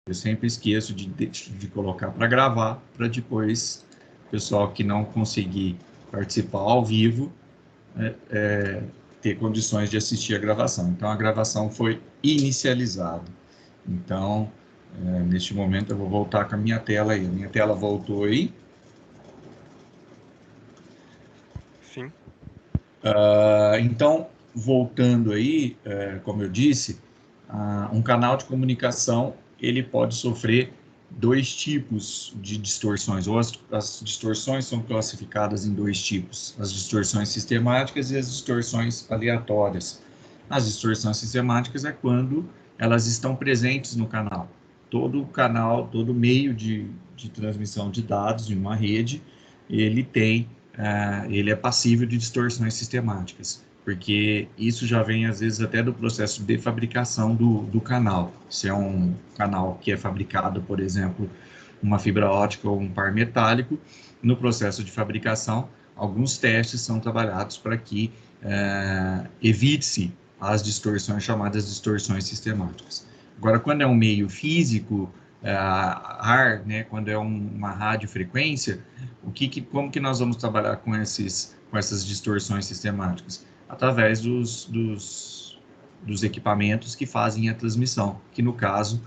Eu sempre esqueço de colocar para gravar, para depois o pessoal que não conseguir participar ao vivo ter condições de assistir a gravação. Então, a gravação foi inicializada. Então, neste momento, eu vou voltar com a minha tela aí. A minha tela voltou aí. Sim. Então, voltando aí, como eu disse, um canal de comunicação, ele pode sofrer dois tipos de distorções, ou as distorções são classificadas em dois tipos, as distorções sistemáticas e as distorções aleatórias. As distorções sistemáticas é quando elas estão presentes no canal. Todo canal, todo meio de transmissão de dados de uma rede, ele é passível de distorções sistemáticas, porque isso já vem, às vezes, até do processo de fabricação do canal. Se é um canal que é fabricado, por exemplo, uma fibra ótica ou um par metálico, no processo de fabricação, alguns testes são trabalhados para que evite-se as distorções chamadas distorções sistemáticas. Agora, quando é um meio físico, ar, né, quando é uma radiofrequência, como que nós vamos trabalhar com essas distorções sistemáticas? Através dos equipamentos que fazem a transmissão, que no caso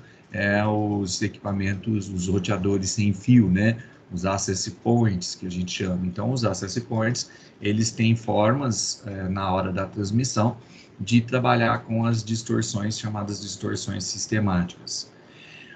os equipamentos, os roteadores sem fio, né? Os access points, que a gente chama. Então, os access points, eles têm formas, na hora da transmissão, de trabalhar com as distorções chamadas distorções sistemáticas.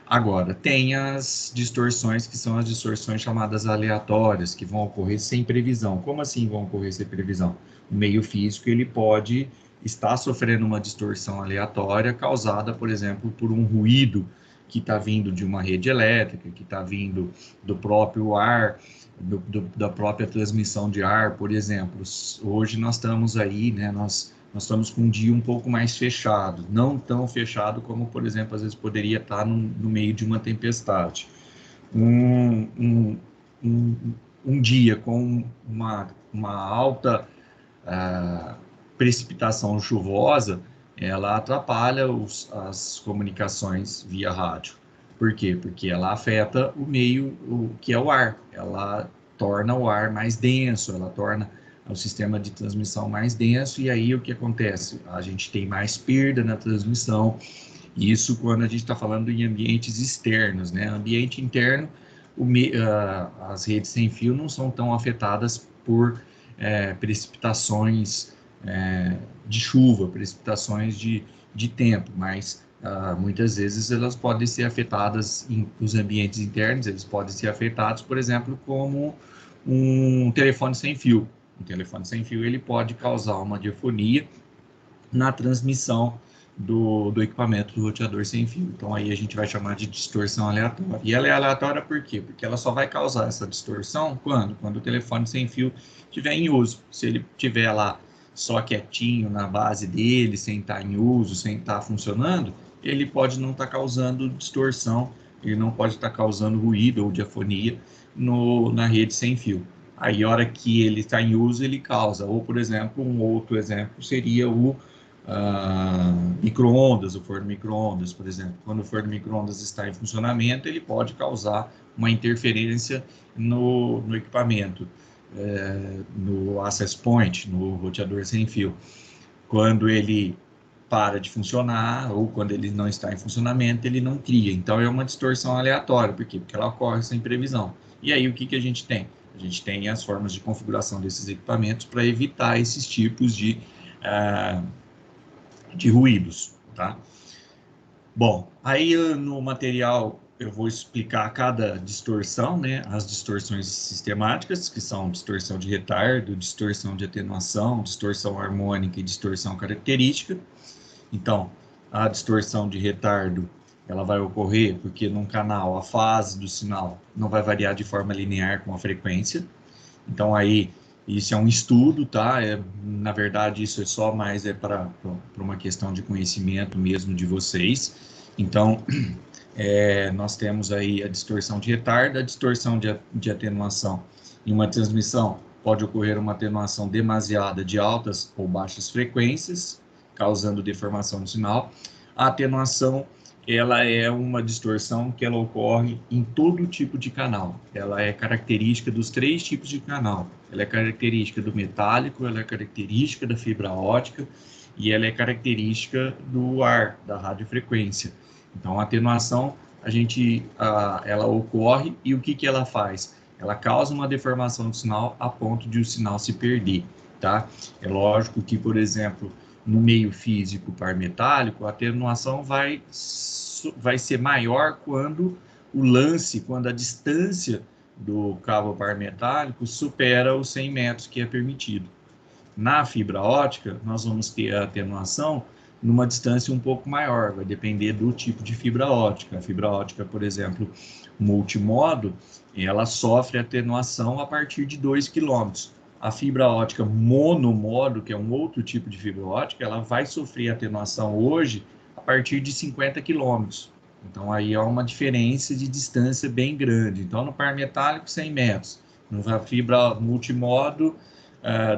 Agora, tem as distorções que são as distorções chamadas aleatórias, que vão ocorrer sem previsão. Como assim vão ocorrer sem previsão? O meio físico, ele pode estar sofrendo uma distorção aleatória causada, por exemplo, por um ruído que está vindo de uma rede elétrica, que está vindo do próprio ar, da própria transmissão de ar, por exemplo. Hoje nós estamos aí, né, nós estamos com um dia um pouco mais fechado, não tão fechado como, por exemplo, às vezes poderia estar no meio de uma tempestade. Um dia com uma alta precipitação chuvosa, ela atrapalha as comunicações via rádio. Por quê? Porque ela afeta o meio, que é o ar. Ela torna o ar mais denso, ela torna o sistema de transmissão mais denso, e aí o que acontece? A gente tem mais perda na transmissão, isso quando a gente está falando em ambientes externos, né? Ambiente interno, as redes sem fio não são tão afetadas por precipitações de chuva, precipitações de tempo, mas muitas vezes elas podem ser afetadas nos ambientes internos, eles podem ser afetados, por exemplo, como um telefone sem fio. Um telefone sem fio ele pode causar uma diafonia na transmissão do equipamento do roteador sem fio. Então aí a gente vai chamar de distorção aleatória. E ela é aleatória por quê? Porque ela só vai causar essa distorção quando o telefone sem fio estiver em uso. Se ele estiver lá só quietinho na base dele, sem estar em uso, sem estar funcionando, ele pode não estar causando distorção, ele não pode estar causando ruído ou diafonia na rede sem fio. Aí, a hora que ele está em uso, ele causa. Ou, por exemplo, um outro exemplo seria o micro-ondas, o forno micro-ondas, por exemplo. Quando o forno micro-ondas está em funcionamento, ele pode causar uma interferência no equipamento, no access point, no roteador sem fio. Quando ele para de funcionar, ou quando ele não está em funcionamento, ele não cria. Então, é uma distorção aleatória. Por quê? Porque ela ocorre sem previsão. E aí, o que a gente tem? A gente tem as formas de configuração desses equipamentos para evitar esses tipos de ruídos, tá? Bom, aí no material eu vou explicar cada distorção, né? As distorções sistemáticas, que são distorção de retardo, distorção de atenuação, distorção harmônica e distorção característica. Então, a distorção de retardo, ela vai ocorrer porque num canal a fase do sinal não vai variar de forma linear com a frequência. Então, aí, isso é um estudo, tá? Na verdade, isso é só mais para uma questão de conhecimento mesmo de vocês. Então, nós temos aí a distorção de retardo, a distorção de atenuação. Em uma transmissão, pode ocorrer uma atenuação demasiada de altas ou baixas frequências, causando deformação do sinal. A atenuação ela é uma distorção que ela ocorre em todo tipo de canal. Ela é característica dos 3 tipos de canal. Ela é característica do metálico, ela é característica da fibra ótica e ela é característica do ar, da radiofrequência. Então, a atenuação, ela ocorre e o que ela faz? Ela causa uma deformação do sinal a ponto de o sinal se perder, tá? É lógico que, por exemplo, no meio físico par metálico, a atenuação vai ser maior quando quando a distância do cabo par metálico supera os 100 metros que é permitido. Na fibra ótica, nós vamos ter a atenuação numa distância um pouco maior, vai depender do tipo de fibra ótica. A fibra ótica, por exemplo, multimodo, ela sofre atenuação a partir de 2 km. A fibra ótica monomodo, que é um outro tipo de fibra ótica, ela vai sofrer atenuação hoje a partir de 50 km. Então, aí há uma diferença de distância bem grande. Então, no par metálico, 100 metros. Na fibra multimodo,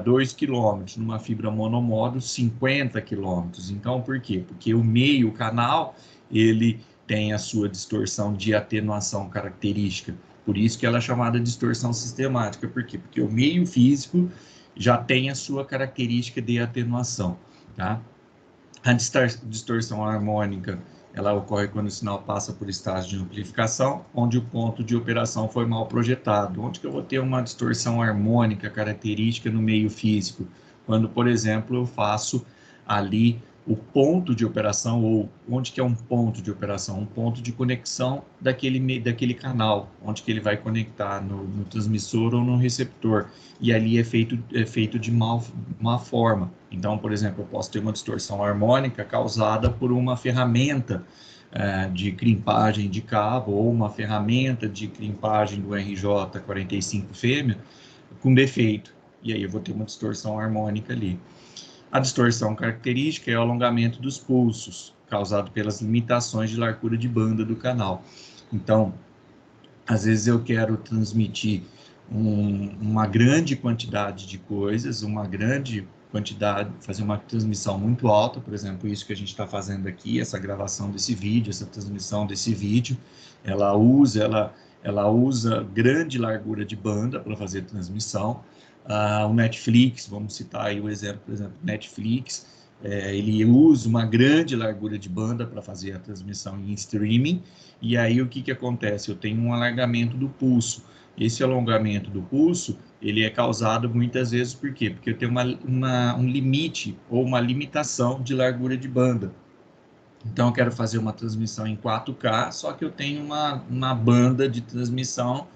2 km, numa fibra monomodo, 50 km. Então, por quê? Porque o meio canal, ele tem a sua distorção de atenuação característica. Por isso que ela é chamada de distorção sistemática. Por quê? Porque o meio físico já tem a sua característica de atenuação, tá? A distorção harmônica, ela ocorre quando o sinal passa por estágio de amplificação, onde o ponto de operação foi mal projetado. Onde que eu vou ter uma distorção harmônica característica no meio físico? Quando, por exemplo, eu faço ali o ponto de operação, ou onde que é um ponto de operação? Um ponto de conexão daquele canal, onde que ele vai conectar no transmissor ou no receptor. E ali é feito de má forma. Então, por exemplo, eu posso ter uma distorção harmônica causada por uma ferramenta de crimpagem de cabo ou uma ferramenta de crimpagem do RJ45 fêmea com defeito. E aí eu vou ter uma distorção harmônica ali. A distorção característica é o alongamento dos pulsos, causado pelas limitações de largura de banda do canal. Então, às vezes eu quero transmitir uma grande quantidade de coisas, uma grande quantidade, fazer uma transmissão muito alta, por exemplo, isso que a gente está fazendo aqui, essa gravação desse vídeo, essa transmissão desse vídeo, ela usa grande largura de banda para fazer transmissão. O Netflix, vamos citar aí o exemplo, por exemplo, Netflix, ele usa uma grande largura de banda para fazer a transmissão em streaming, e aí o que acontece? Eu tenho um alargamento do pulso. Esse alongamento do pulso, ele é causado muitas vezes por quê? Porque eu tenho um limite ou uma limitação de largura de banda. Então, eu quero fazer uma transmissão em 4K, só que eu tenho uma banda de transmissão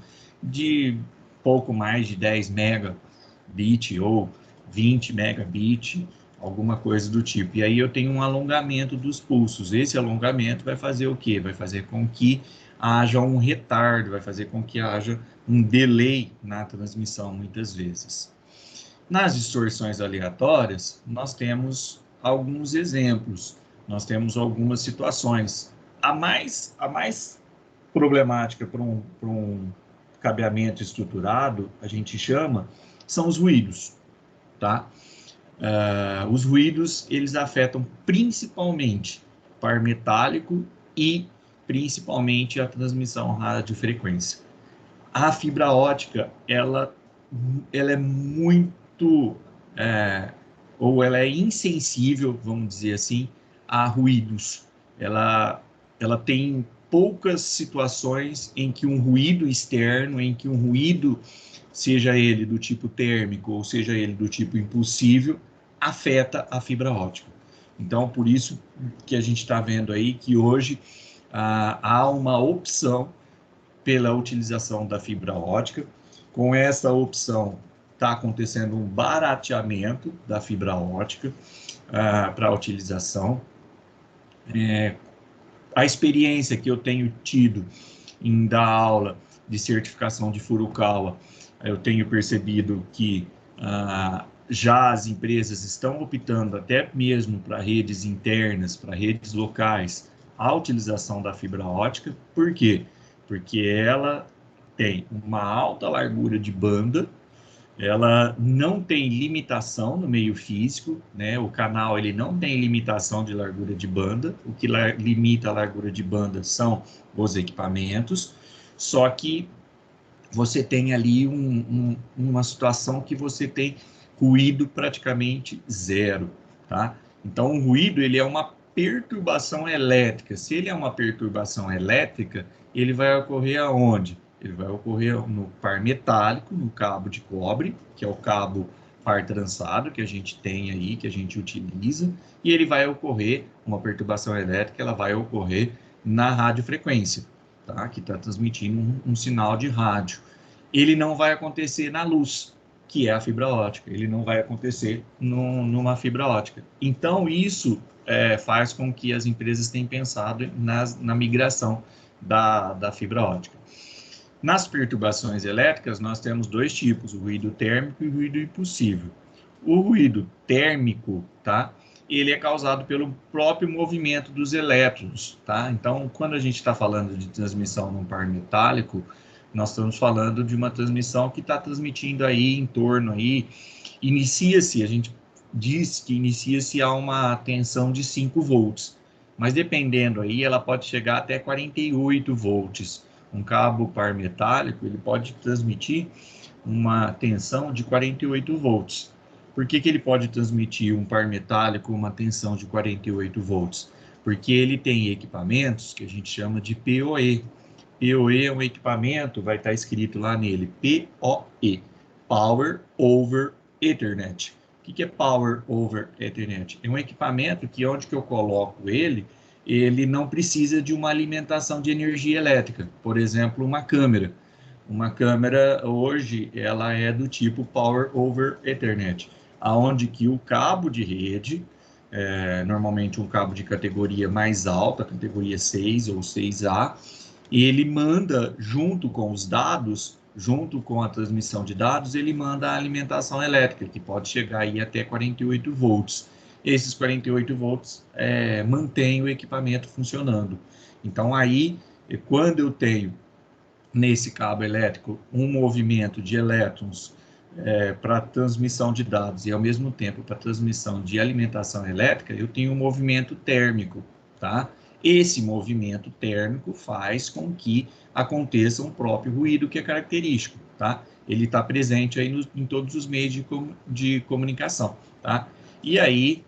de pouco mais de 10 megabit ou 20 megabit, alguma coisa do tipo. E aí eu tenho um alongamento dos pulsos. Esse alongamento vai fazer o quê? Vai fazer com que haja um retardo, vai fazer com que haja um delay na transmissão, muitas vezes. Nas distorções aleatórias, nós temos alguns exemplos, nós temos algumas situações. A mais problemática para um cabeamento estruturado, a gente chama, são os ruídos, tá? Os ruídos, eles afetam principalmente o par metálico e principalmente a transmissão radiofrequência. A fibra ótica, ela é muito, ou ela é insensível, vamos dizer assim, a ruídos. Ela tem poucas situações em que um ruído externo, em que um ruído, seja ele do tipo térmico ou seja ele do tipo impulsível, afeta a fibra ótica. Então, por isso que a gente está vendo aí que hoje há uma opção pela utilização da fibra ótica. Com essa opção, está acontecendo um barateamento da fibra ótica para a utilização. A experiência que eu tenho tido em dar aula de certificação de Furukawa, eu tenho percebido que já as empresas estão optando até mesmo para redes internas, para redes locais, a utilização da fibra ótica. Por quê? Porque ela tem uma alta largura de banda ela não tem limitação no meio físico, né? O canal ele não tem limitação de largura de banda, o que limita a largura de banda são os equipamentos, só que você tem ali uma situação que você tem ruído praticamente zero, tá? Então, o ruído, ele é uma perturbação elétrica. Se ele é uma perturbação elétrica, ele vai ocorrer aonde? Ele vai ocorrer no par metálico, no cabo de cobre, que é o cabo par trançado que a gente tem aí, que a gente utiliza, e ele vai ocorrer, uma perturbação elétrica, ela vai ocorrer na radiofrequência, tá? Que está transmitindo um sinal de rádio. Ele não vai acontecer na luz, que é a fibra ótica. Ele não vai acontecer numa fibra ótica. Então, isso faz com que as empresas tenham pensado na migração da fibra ótica. Nas perturbações elétricas, nós temos dois tipos, o ruído térmico e o ruído impulsivo. O ruído térmico, tá? Ele é causado pelo próprio movimento dos elétrons, tá? Então, quando a gente está falando de transmissão num par metálico, nós estamos falando de uma transmissão que está transmitindo aí em torno aí, inicia-se, a gente diz que inicia-se a uma tensão de 5 volts, mas dependendo aí, ela pode chegar até 48 volts. Um cabo par metálico, ele pode transmitir uma tensão de 48 volts. Por que ele pode transmitir um par metálico uma tensão de 48 volts? Porque ele tem equipamentos que a gente chama de PoE. PoE é um equipamento, vai estar escrito lá nele, PoE, Power over Ethernet. O que é Power over Ethernet? É um equipamento que onde que eu coloco ele não precisa de uma alimentação de energia elétrica. Por exemplo, uma câmera. Uma câmera hoje ela é do tipo Power over Ethernet, aonde que o cabo de rede, normalmente um cabo de categoria mais alta, categoria 6 ou 6A, ele manda junto com os dados, junto com a transmissão de dados, ele manda a alimentação elétrica, que pode chegar aí até 48 volts. Esses 48 volts mantém o equipamento funcionando. Então aí, quando eu tenho nesse cabo elétrico um movimento de elétrons para transmissão de dados e ao mesmo tempo para transmissão de alimentação elétrica, eu tenho um movimento térmico, tá? Esse movimento térmico faz com que aconteça um próprio ruído que é característico, tá? Ele está presente aí em todos os meios de comunicação, tá? E aí,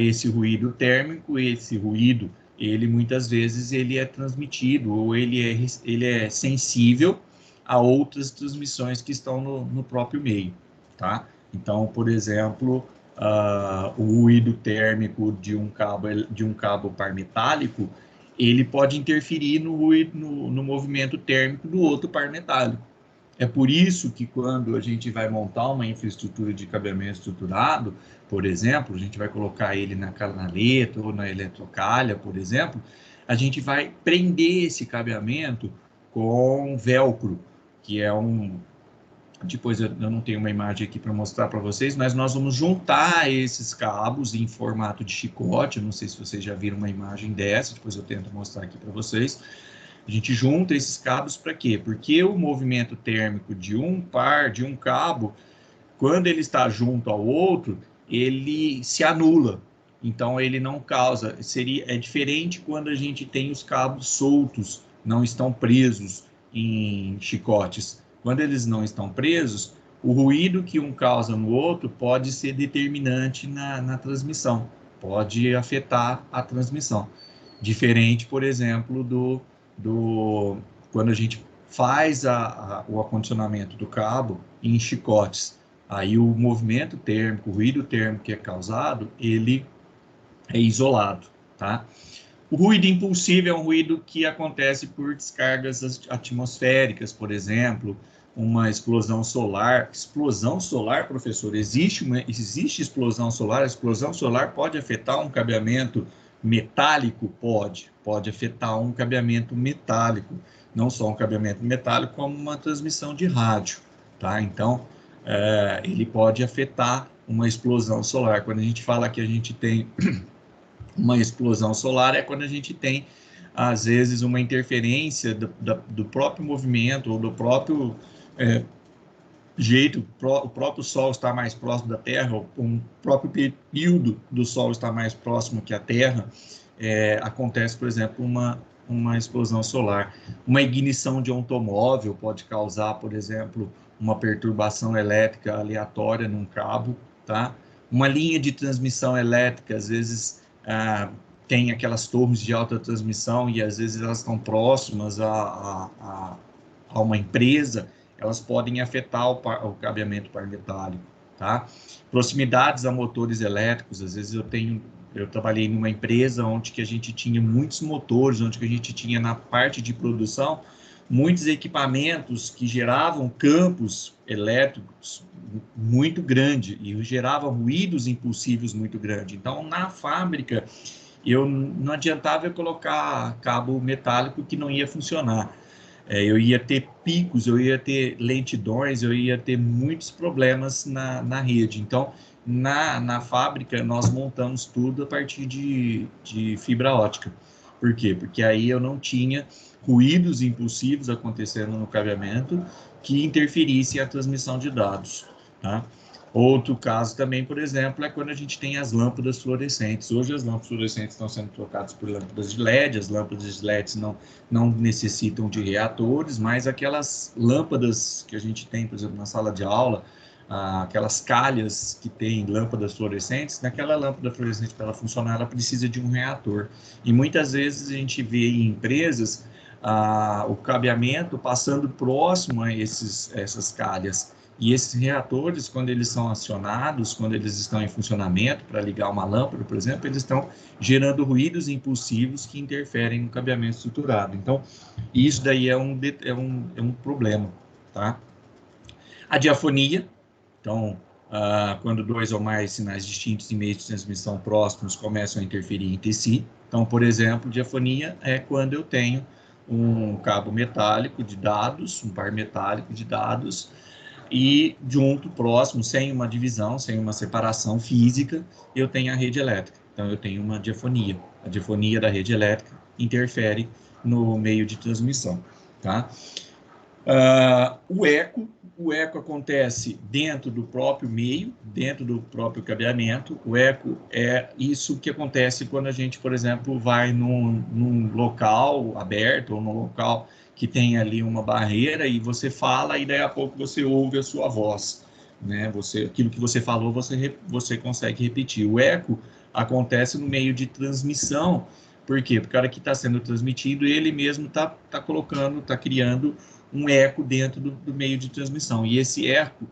esse ruído térmico, esse ruído ele muitas vezes ele é transmitido ou ele é sensível a outras transmissões que estão no próprio meio, tá? Então, por exemplo, o ruído térmico de um cabo par metálico, ele pode interferir no movimento térmico do outro par metálico. É por isso que quando a gente vai montar uma infraestrutura de cabeamento estruturado, por exemplo, a gente vai colocar ele na canaleta ou na eletrocalha, por exemplo, a gente vai prender esse cabeamento com velcro, que é depois eu não tenho uma imagem aqui para mostrar para vocês, mas nós vamos juntar esses cabos em formato de chicote, eu não sei se vocês já viram uma imagem dessa, depois eu tento mostrar aqui para vocês. A gente junta esses cabos para quê? Porque o movimento térmico de um cabo, quando ele está junto ao outro, ele se anula. Então, ele não causa. É diferente quando a gente tem os cabos soltos, não estão presos em chicotes. Quando eles não estão presos, o ruído que um causa no outro pode ser determinante na transmissão, pode afetar a transmissão. Diferente, por exemplo, quando a gente faz o acondicionamento do cabo em chicotes, aí o movimento térmico, o ruído térmico que é causado, ele é isolado, tá? O ruído impulsivo é um ruído que acontece por descargas atmosféricas, por exemplo, uma explosão solar. Explosão solar, professor, existe explosão solar? A explosão solar pode afetar um cabeamento metálico? Pode afetar um cabeamento metálico, não só um cabeamento metálico, como uma transmissão de rádio, tá? Então, ele pode afetar uma explosão solar. Quando a gente fala que a gente tem uma explosão solar, é quando a gente tem, às vezes, uma interferência do próprio movimento ou do próprio jeito, o próprio Sol está mais próximo da Terra, o próprio período do Sol está mais próximo que a Terra, acontece, por exemplo, uma explosão solar. Uma ignição de um automóvel pode causar, por exemplo, uma perturbação elétrica aleatória num cabo, tá? Uma linha de transmissão elétrica, às vezes, tem aquelas torres de alta transmissão e às vezes elas estão próximas a uma empresa, elas podem afetar o cabeamento par metálico, tá? Proximidades a motores elétricos, às vezes eu trabalhei numa empresa onde que a gente tinha muitos motores, onde que a gente tinha na parte de produção muitos equipamentos que geravam campos elétricos muito grande e geravam ruídos impulsivos muito grande. Então, na fábrica, não adiantava eu colocar cabo metálico que não ia funcionar. Eu ia ter picos, eu ia ter lentidões, eu ia ter muitos problemas na rede. Então, na fábrica, nós montamos tudo a partir de fibra ótica. Por quê? Porque aí eu não tinha ruídos impulsivos acontecendo no cabeamento que interferissem a transmissão de dados, tá? Outro caso também, por exemplo, é quando a gente tem as lâmpadas fluorescentes. Hoje as lâmpadas fluorescentes estão sendo trocadas por lâmpadas de LED, as lâmpadas de LED não necessitam de reatores, mas aquelas lâmpadas que a gente tem, por exemplo, na sala de aula, aquelas calhas que tem lâmpadas fluorescentes, naquela lâmpada fluorescente, para ela funcionar, ela precisa de um reator. E muitas vezes a gente vê em empresas o cabeamento passando próximo a essas calhas. E esses reatores, quando eles são acionados, quando eles estão em funcionamento para ligar uma lâmpada, por exemplo, eles estão gerando ruídos impulsivos que interferem no cabeamento estruturado. Então, isso daí é um problema, tá? A diafonia, então, quando dois ou mais sinais distintos em meios de transmissão próximos começam a interferir entre si. Então, por exemplo, diafonia é quando eu tenho um cabo metálico de dados, um par metálico de dados, e junto, próximo, sem uma divisão, sem uma separação física, eu tenho a rede elétrica. Então, eu tenho uma diafonia. A diafonia da rede elétrica interfere no meio de transmissão, tá? O eco acontece dentro do próprio meio, dentro do próprio cabeamento. O eco é isso que acontece quando a gente, por exemplo, vai num local aberto ou num local que tem ali uma barreira e você fala e daí a pouco você ouve a sua voz, né? Aquilo que você falou, você consegue repetir. O eco acontece no meio de transmissão. Por quê? Porque a hora que está sendo transmitido, ele mesmo está colocando, está criando um eco dentro do meio de transmissão. E esse eco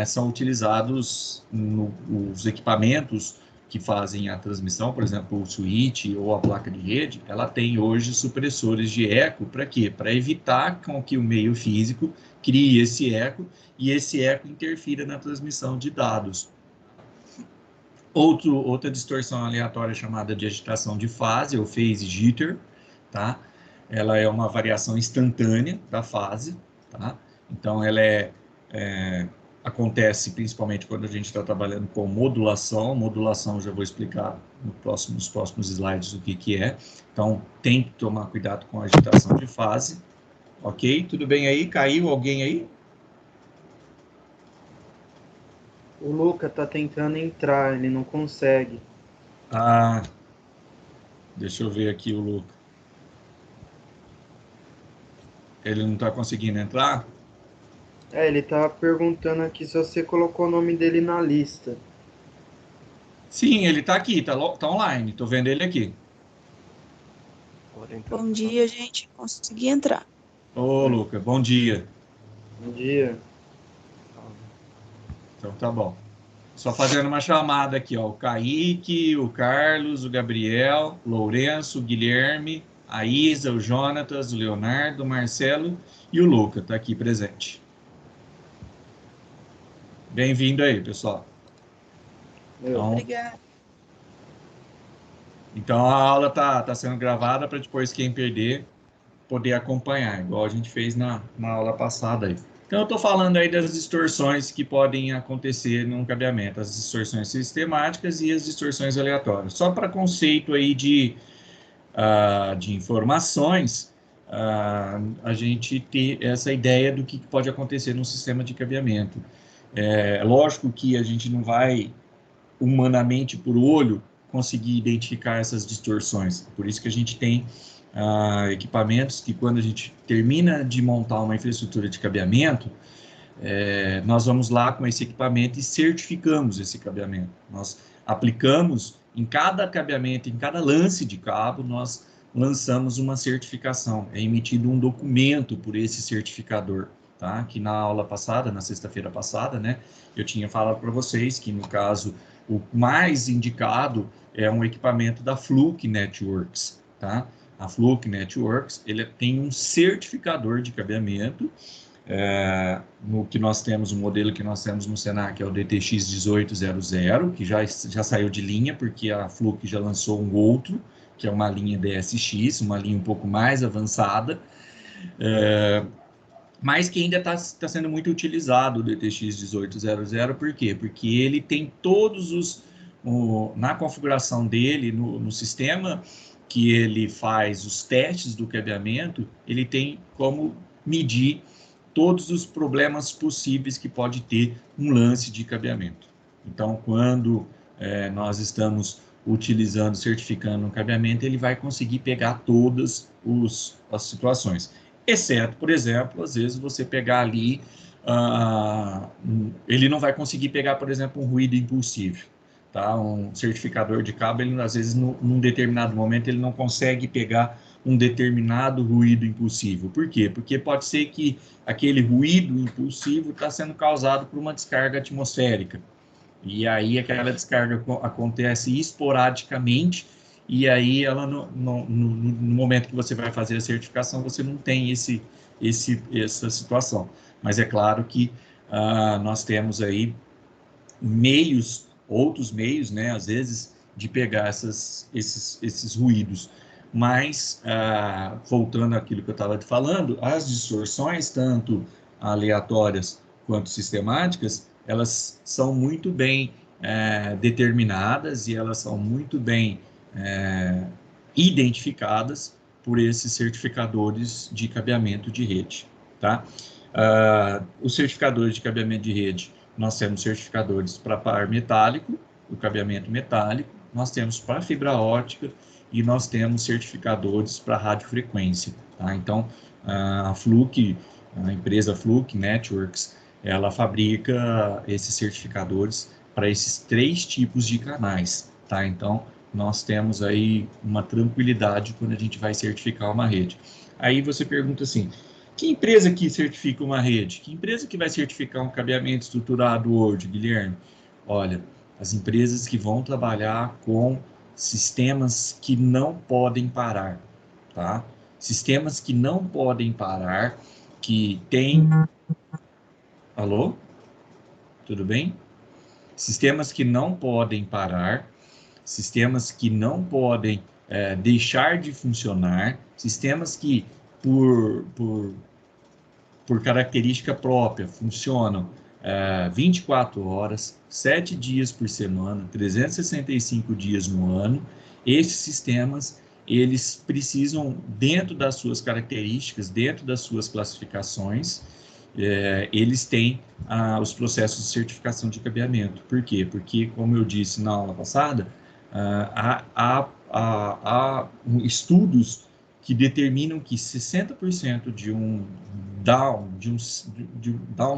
são utilizados nos equipamentos que fazem a transmissão, por exemplo, o switch ou a placa de rede, ela tem hoje supressores de eco, para quê? Para evitar com que o meio físico crie esse eco e esse eco interfira na transmissão de dados. Outra distorção aleatória chamada de agitação de fase, ou phase jitter, tá? Ela é uma variação instantânea da fase, tá? Então, ela acontece principalmente quando a gente está trabalhando com modulação. Modulação, já vou explicar nos próximos slides o que é. Então, tem que tomar cuidado com a agitação de fase. Ok? Tudo bem aí? Caiu alguém aí? O Luca tá tentando entrar, ele não consegue. Deixa eu ver aqui o Luca. Ele não está conseguindo entrar? Ele tá perguntando aqui se você colocou o nome dele na lista. Sim, ele está aqui, tá online, estou vendo ele aqui. Bom dia, gente. Consegui entrar. Ô, Luca, bom dia. Bom dia. Então tá bom. Só fazendo uma chamada aqui, ó. O Kaique, o Carlos, o Gabriel, o Lourenço, o Guilherme, a Isa, o Jonatas, o Leonardo, o Marcelo e o Luca, tá aqui presente. Bem-vindo aí, pessoal. Obrigada. Então a aula tá sendo gravada para depois quem perder poder acompanhar, igual a gente fez na aula passada aí. Então eu estou falando aí das distorções que podem acontecer num cabeamento, as distorções sistemáticas e as distorções aleatórias. Só para conceito aí de informações, a gente ter essa ideia do que pode acontecer num sistema de cabeamento. É lógico que a gente não vai, humanamente, por olho, conseguir identificar essas distorções. Por isso que a gente tem equipamentos que, quando a gente termina de montar uma infraestrutura de cabeamento, nós vamos lá com esse equipamento e certificamos esse cabeamento. Nós aplicamos em cada cabeamento, em cada lance de cabo, nós lançamos uma certificação. É emitido um documento por esse certificador, tá? Que na aula passada, na sexta-feira passada, né, eu tinha falado para vocês que, no caso, o mais indicado é um equipamento da Fluke Networks, tá? A Fluke Networks, ele tem um certificador de cabeamento, no que nós temos, o modelo que nós temos no Senac é o DTX 1800, que já saiu de linha, porque a Fluke já lançou um outro, que é uma linha DSX, uma linha um pouco mais avançada, mas que ainda está sendo muito utilizado o DTX 1800. Por quê? Porque ele tem todos na configuração dele, no sistema que ele faz os testes do cabeamento, ele tem como medir todos os problemas possíveis que pode ter um lance de cabeamento. Então, quando nós estamos utilizando, certificando um cabeamento, ele vai conseguir pegar todas as situações. Exceto, por exemplo, às vezes você pegar ali, ele não vai conseguir pegar, por exemplo, um ruído impulsivo. Tá? Um certificador de cabo, ele, às vezes, num determinado momento, ele não consegue pegar um determinado ruído impulsivo. Por quê? Porque pode ser que aquele ruído impulsivo está sendo causado por uma descarga atmosférica. E aí aquela descarga acontece esporadicamente, e aí ela no momento que você vai fazer a certificação, você não tem essa situação. Mas é claro que nós temos aí outros meios, né, às vezes, de pegar esses ruídos. Mas, voltando àquilo que eu estava te falando, as distorções, tanto aleatórias quanto sistemáticas, elas são muito bem determinadas e elas são muito bem identificadas por esses certificadores de cabeamento de rede, tá? Os certificadores de cabeamento de rede, nós temos certificadores para par metálico, o cabeamento metálico, nós temos para fibra ótica e nós temos certificadores para radiofrequência, tá? Então, a Fluke, a empresa Fluke Networks, ela fabrica esses certificadores para esses 3 tipos de canais, tá? Então, nós temos aí uma tranquilidade quando a gente vai certificar uma rede. Aí você pergunta assim, que empresa que certifica uma rede? Que empresa que vai certificar um cabeamento estruturado hoje, Guilherme? Olha, as empresas que vão trabalhar com sistemas que não podem parar, tá? Sistemas que não podem parar, que tem... Alô? Tudo bem? Sistemas que não podem parar, sistemas que não podem deixar de funcionar, sistemas que, por característica própria, funcionam 24 horas, 7 dias por semana, 365 dias no ano. Esses sistemas, eles precisam, dentro das suas características, dentro das suas classificações, eles têm os processos de certificação de cabeamento. Por quê? Porque, como eu disse na aula passada, há estudos que determinam que 60% de um down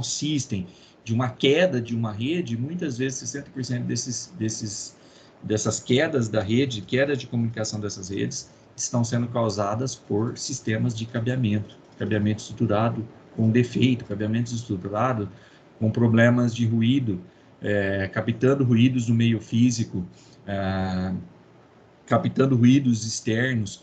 system, de uma queda de uma rede, muitas vezes 60% dessas quedas da rede, queda de comunicação dessas redes, estão sendo causadas por sistemas de cabeamento estruturado com defeito, cabeamento estruturado com problemas de ruído, captando ruídos do meio físico, captando ruídos externos,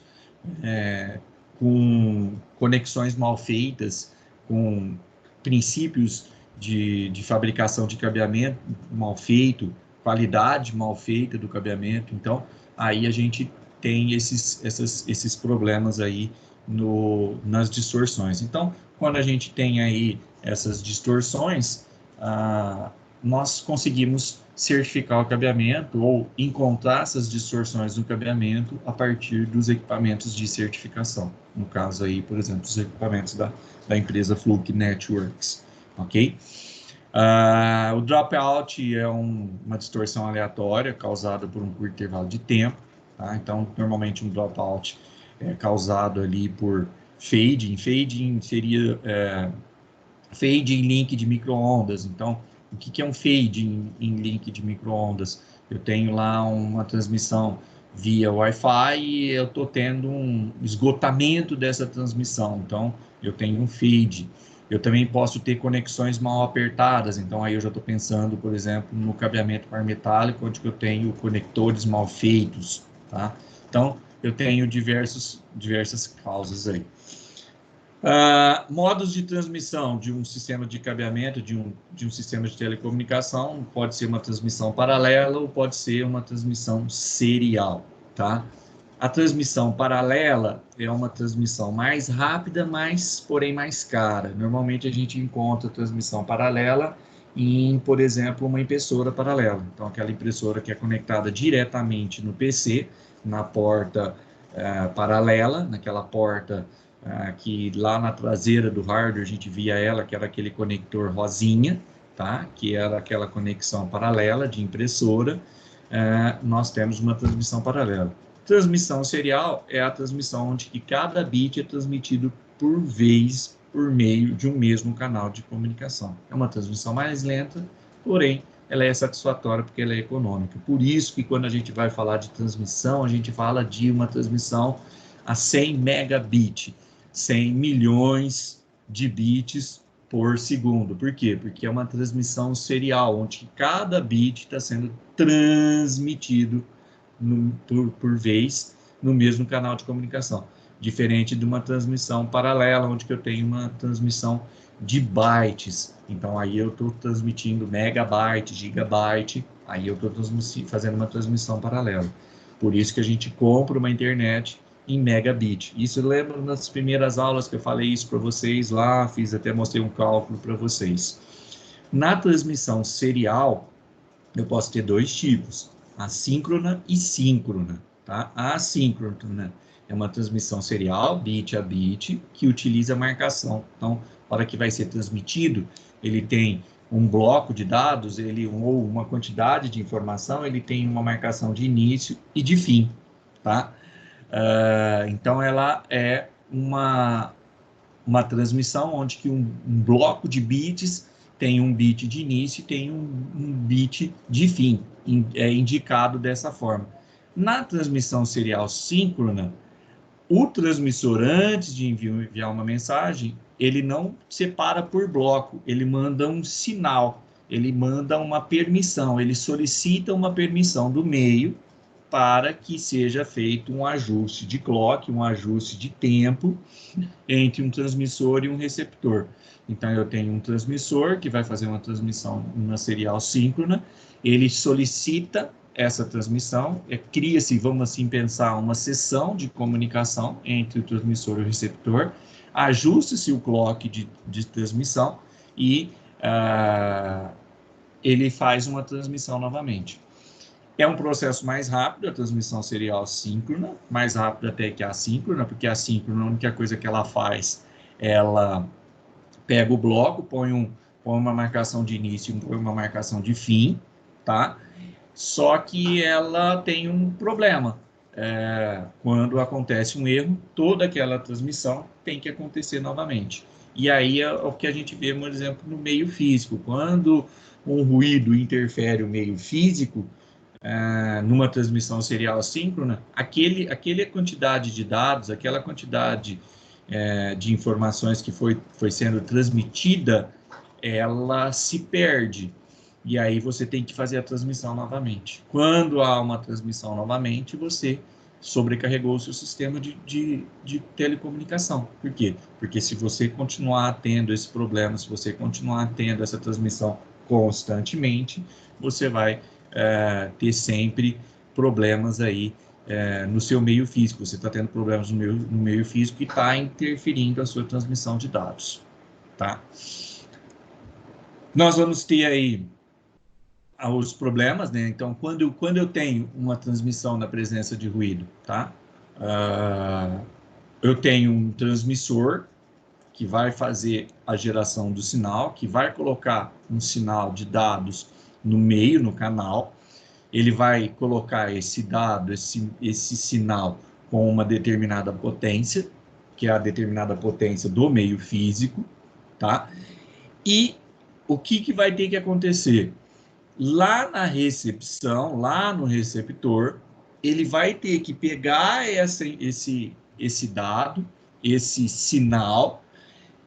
com conexões mal feitas, com princípios de fabricação de cabeamento mal feito, qualidade mal feita do cabeamento. Então, aí a gente tem esses problemas aí nas distorções. Então, quando a gente tem aí essas distorções, nós conseguimos certificar o cabeamento ou encontrar essas distorções no cabeamento a partir dos equipamentos de certificação. No caso aí, por exemplo, os equipamentos da empresa Fluke Networks, ok? O dropout é uma distorção aleatória causada por um curto intervalo de tempo, tá? Então, normalmente um dropout é causado ali por fading. Fading seria fade em link de micro-ondas. Então, o que é um fade em link de micro-ondas? Eu tenho lá uma transmissão via Wi-Fi e eu estou tendo um esgotamento dessa transmissão. Então, eu tenho um fade. Eu também posso ter conexões mal apertadas. Então, aí eu já estou pensando, por exemplo, no cabeamento par metálico, onde eu tenho conectores mal feitos, tá? Então, eu tenho diversas causas aí. Modos de transmissão de um sistema de cabeamento, de um sistema de telecomunicação, pode ser uma transmissão paralela ou pode ser uma transmissão serial, tá? A transmissão paralela é uma transmissão mais rápida, porém mais cara. Normalmente a gente encontra transmissão paralela em, por exemplo, uma impressora paralela. Então, aquela impressora que é conectada diretamente no PC, na porta paralela, naquela porta que lá na traseira do hardware a gente via ela, que era aquele conector rosinha, tá? Que era aquela conexão paralela de impressora. Nós temos uma transmissão paralela. Transmissão serial é a transmissão onde que cada bit é transmitido por vez, por meio de um mesmo canal de comunicação. É uma transmissão mais lenta, porém, ela é satisfatória porque ela é econômica. Por isso que quando a gente vai falar de transmissão, a gente fala de uma transmissão a 100 megabit, 100 milhões de bits por segundo. Por quê? Porque é uma transmissão serial, onde cada bit está sendo transmitido por vez no mesmo canal de comunicação. Diferente de uma transmissão paralela, onde eu tenho uma transmissão de bytes. Então, aí eu estou transmitindo megabyte, gigabyte, aí eu estou fazendo uma transmissão paralela. Por isso que a gente compra uma internet em megabit. Isso eu lembro nas primeiras aulas que eu falei isso para vocês lá, mostrei um cálculo para vocês. Na transmissão serial, eu posso ter dois tipos, assíncrona e síncrona, tá? A assíncrona é uma transmissão serial, bit a bit, que utiliza marcação. Então, na hora que vai ser transmitido, ele tem um bloco de dados, ou uma quantidade de informação, ele tem uma marcação de início e de fim, tá? Então, ela é uma transmissão onde que um bloco de bits tem um bit de início e tem um bit de fim, é indicado dessa forma. Na transmissão serial síncrona, o transmissor, antes de enviar uma mensagem, ele não separa por bloco, ele manda um sinal, ele manda uma permissão, ele solicita uma permissão do meio para que seja feito um ajuste de clock, um ajuste de tempo entre um transmissor e um receptor. Então, eu tenho um transmissor que vai fazer uma transmissão, uma serial síncrona, ele solicita essa transmissão, cria-se, vamos assim pensar, uma sessão de comunicação entre o transmissor e o receptor, ajusta-se o clock de transmissão e ele faz uma transmissão novamente. É um processo mais rápido, a transmissão serial síncrona, mais rápido até que a assíncrona, porque a assíncrona, a única coisa que ela faz, ela pega o bloco, põe uma marcação de início e põe uma marcação de fim, tá? Só que ela tem um problema. Quando acontece um erro, toda aquela transmissão tem que acontecer novamente. E aí é o que a gente vê, por exemplo, no meio físico. Quando um ruído interfere o meio físico, numa transmissão serial assíncrona, aquela quantidade de dados, aquela quantidade de informações que foi sendo transmitida, ela se perde. E aí você tem que fazer a transmissão novamente. Quando há uma transmissão novamente, você sobrecarregou o seu sistema de telecomunicação. Por quê? Porque se você continuar tendo esse problema, se você continuar tendo essa transmissão constantemente, você vai ter sempre problemas aí no seu meio físico. Você está tendo problemas no meio físico e está interferindo a sua transmissão de dados, tá? Nós vamos ter aí os problemas, né? Então, quando eu tenho uma transmissão na presença de ruído, tá? Eu tenho um transmissor que vai fazer a geração do sinal, que vai colocar um sinal de dados no meio, no canal. Ele vai colocar esse dado, esse sinal com uma determinada potência, que é a determinada potência do meio físico, tá? E o que vai ter que acontecer? Lá na recepção, lá no receptor, ele vai ter que pegar esse dado, esse sinal.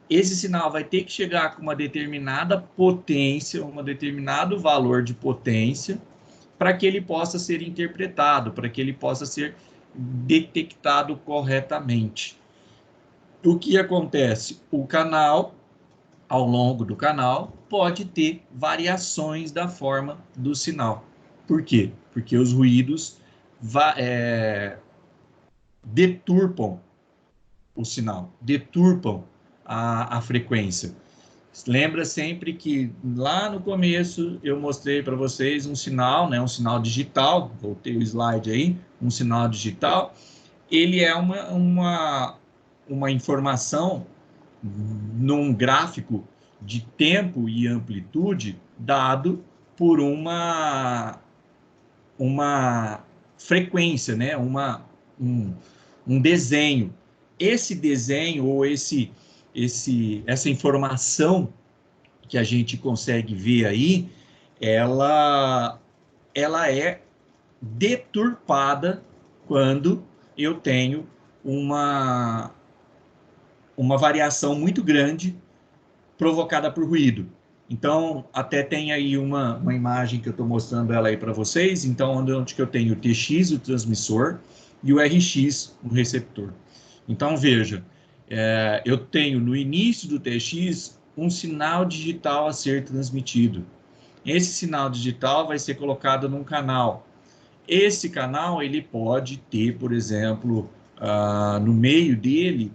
Esse sinal vai ter que chegar com uma determinada potência, um determinado valor de potência, para que ele possa ser interpretado, para que ele possa ser detectado corretamente. O que acontece? O canal, ao longo do canal, pode ter variações da forma do sinal. Por quê? Porque os ruídos deturpam o sinal, deturpam a frequência. Lembra sempre que lá no começo eu mostrei para vocês um sinal, né, um sinal digital, voltei o slide aí, um sinal digital, ele é uma informação num gráfico de tempo e amplitude dado por uma frequência, né? Um desenho. Esse desenho ou essa informação que a gente consegue ver aí, ela é deturpada quando eu tenho uma variação muito grande provocada por ruído. Então, até tem aí uma imagem que eu estou mostrando ela aí para vocês. Então, onde que eu tenho o TX, o transmissor, e o RX, o receptor. Então, veja, eu tenho no início do TX um sinal digital a ser transmitido. Esse sinal digital vai ser colocado num canal. Esse canal, ele pode ter, por exemplo, no meio dele,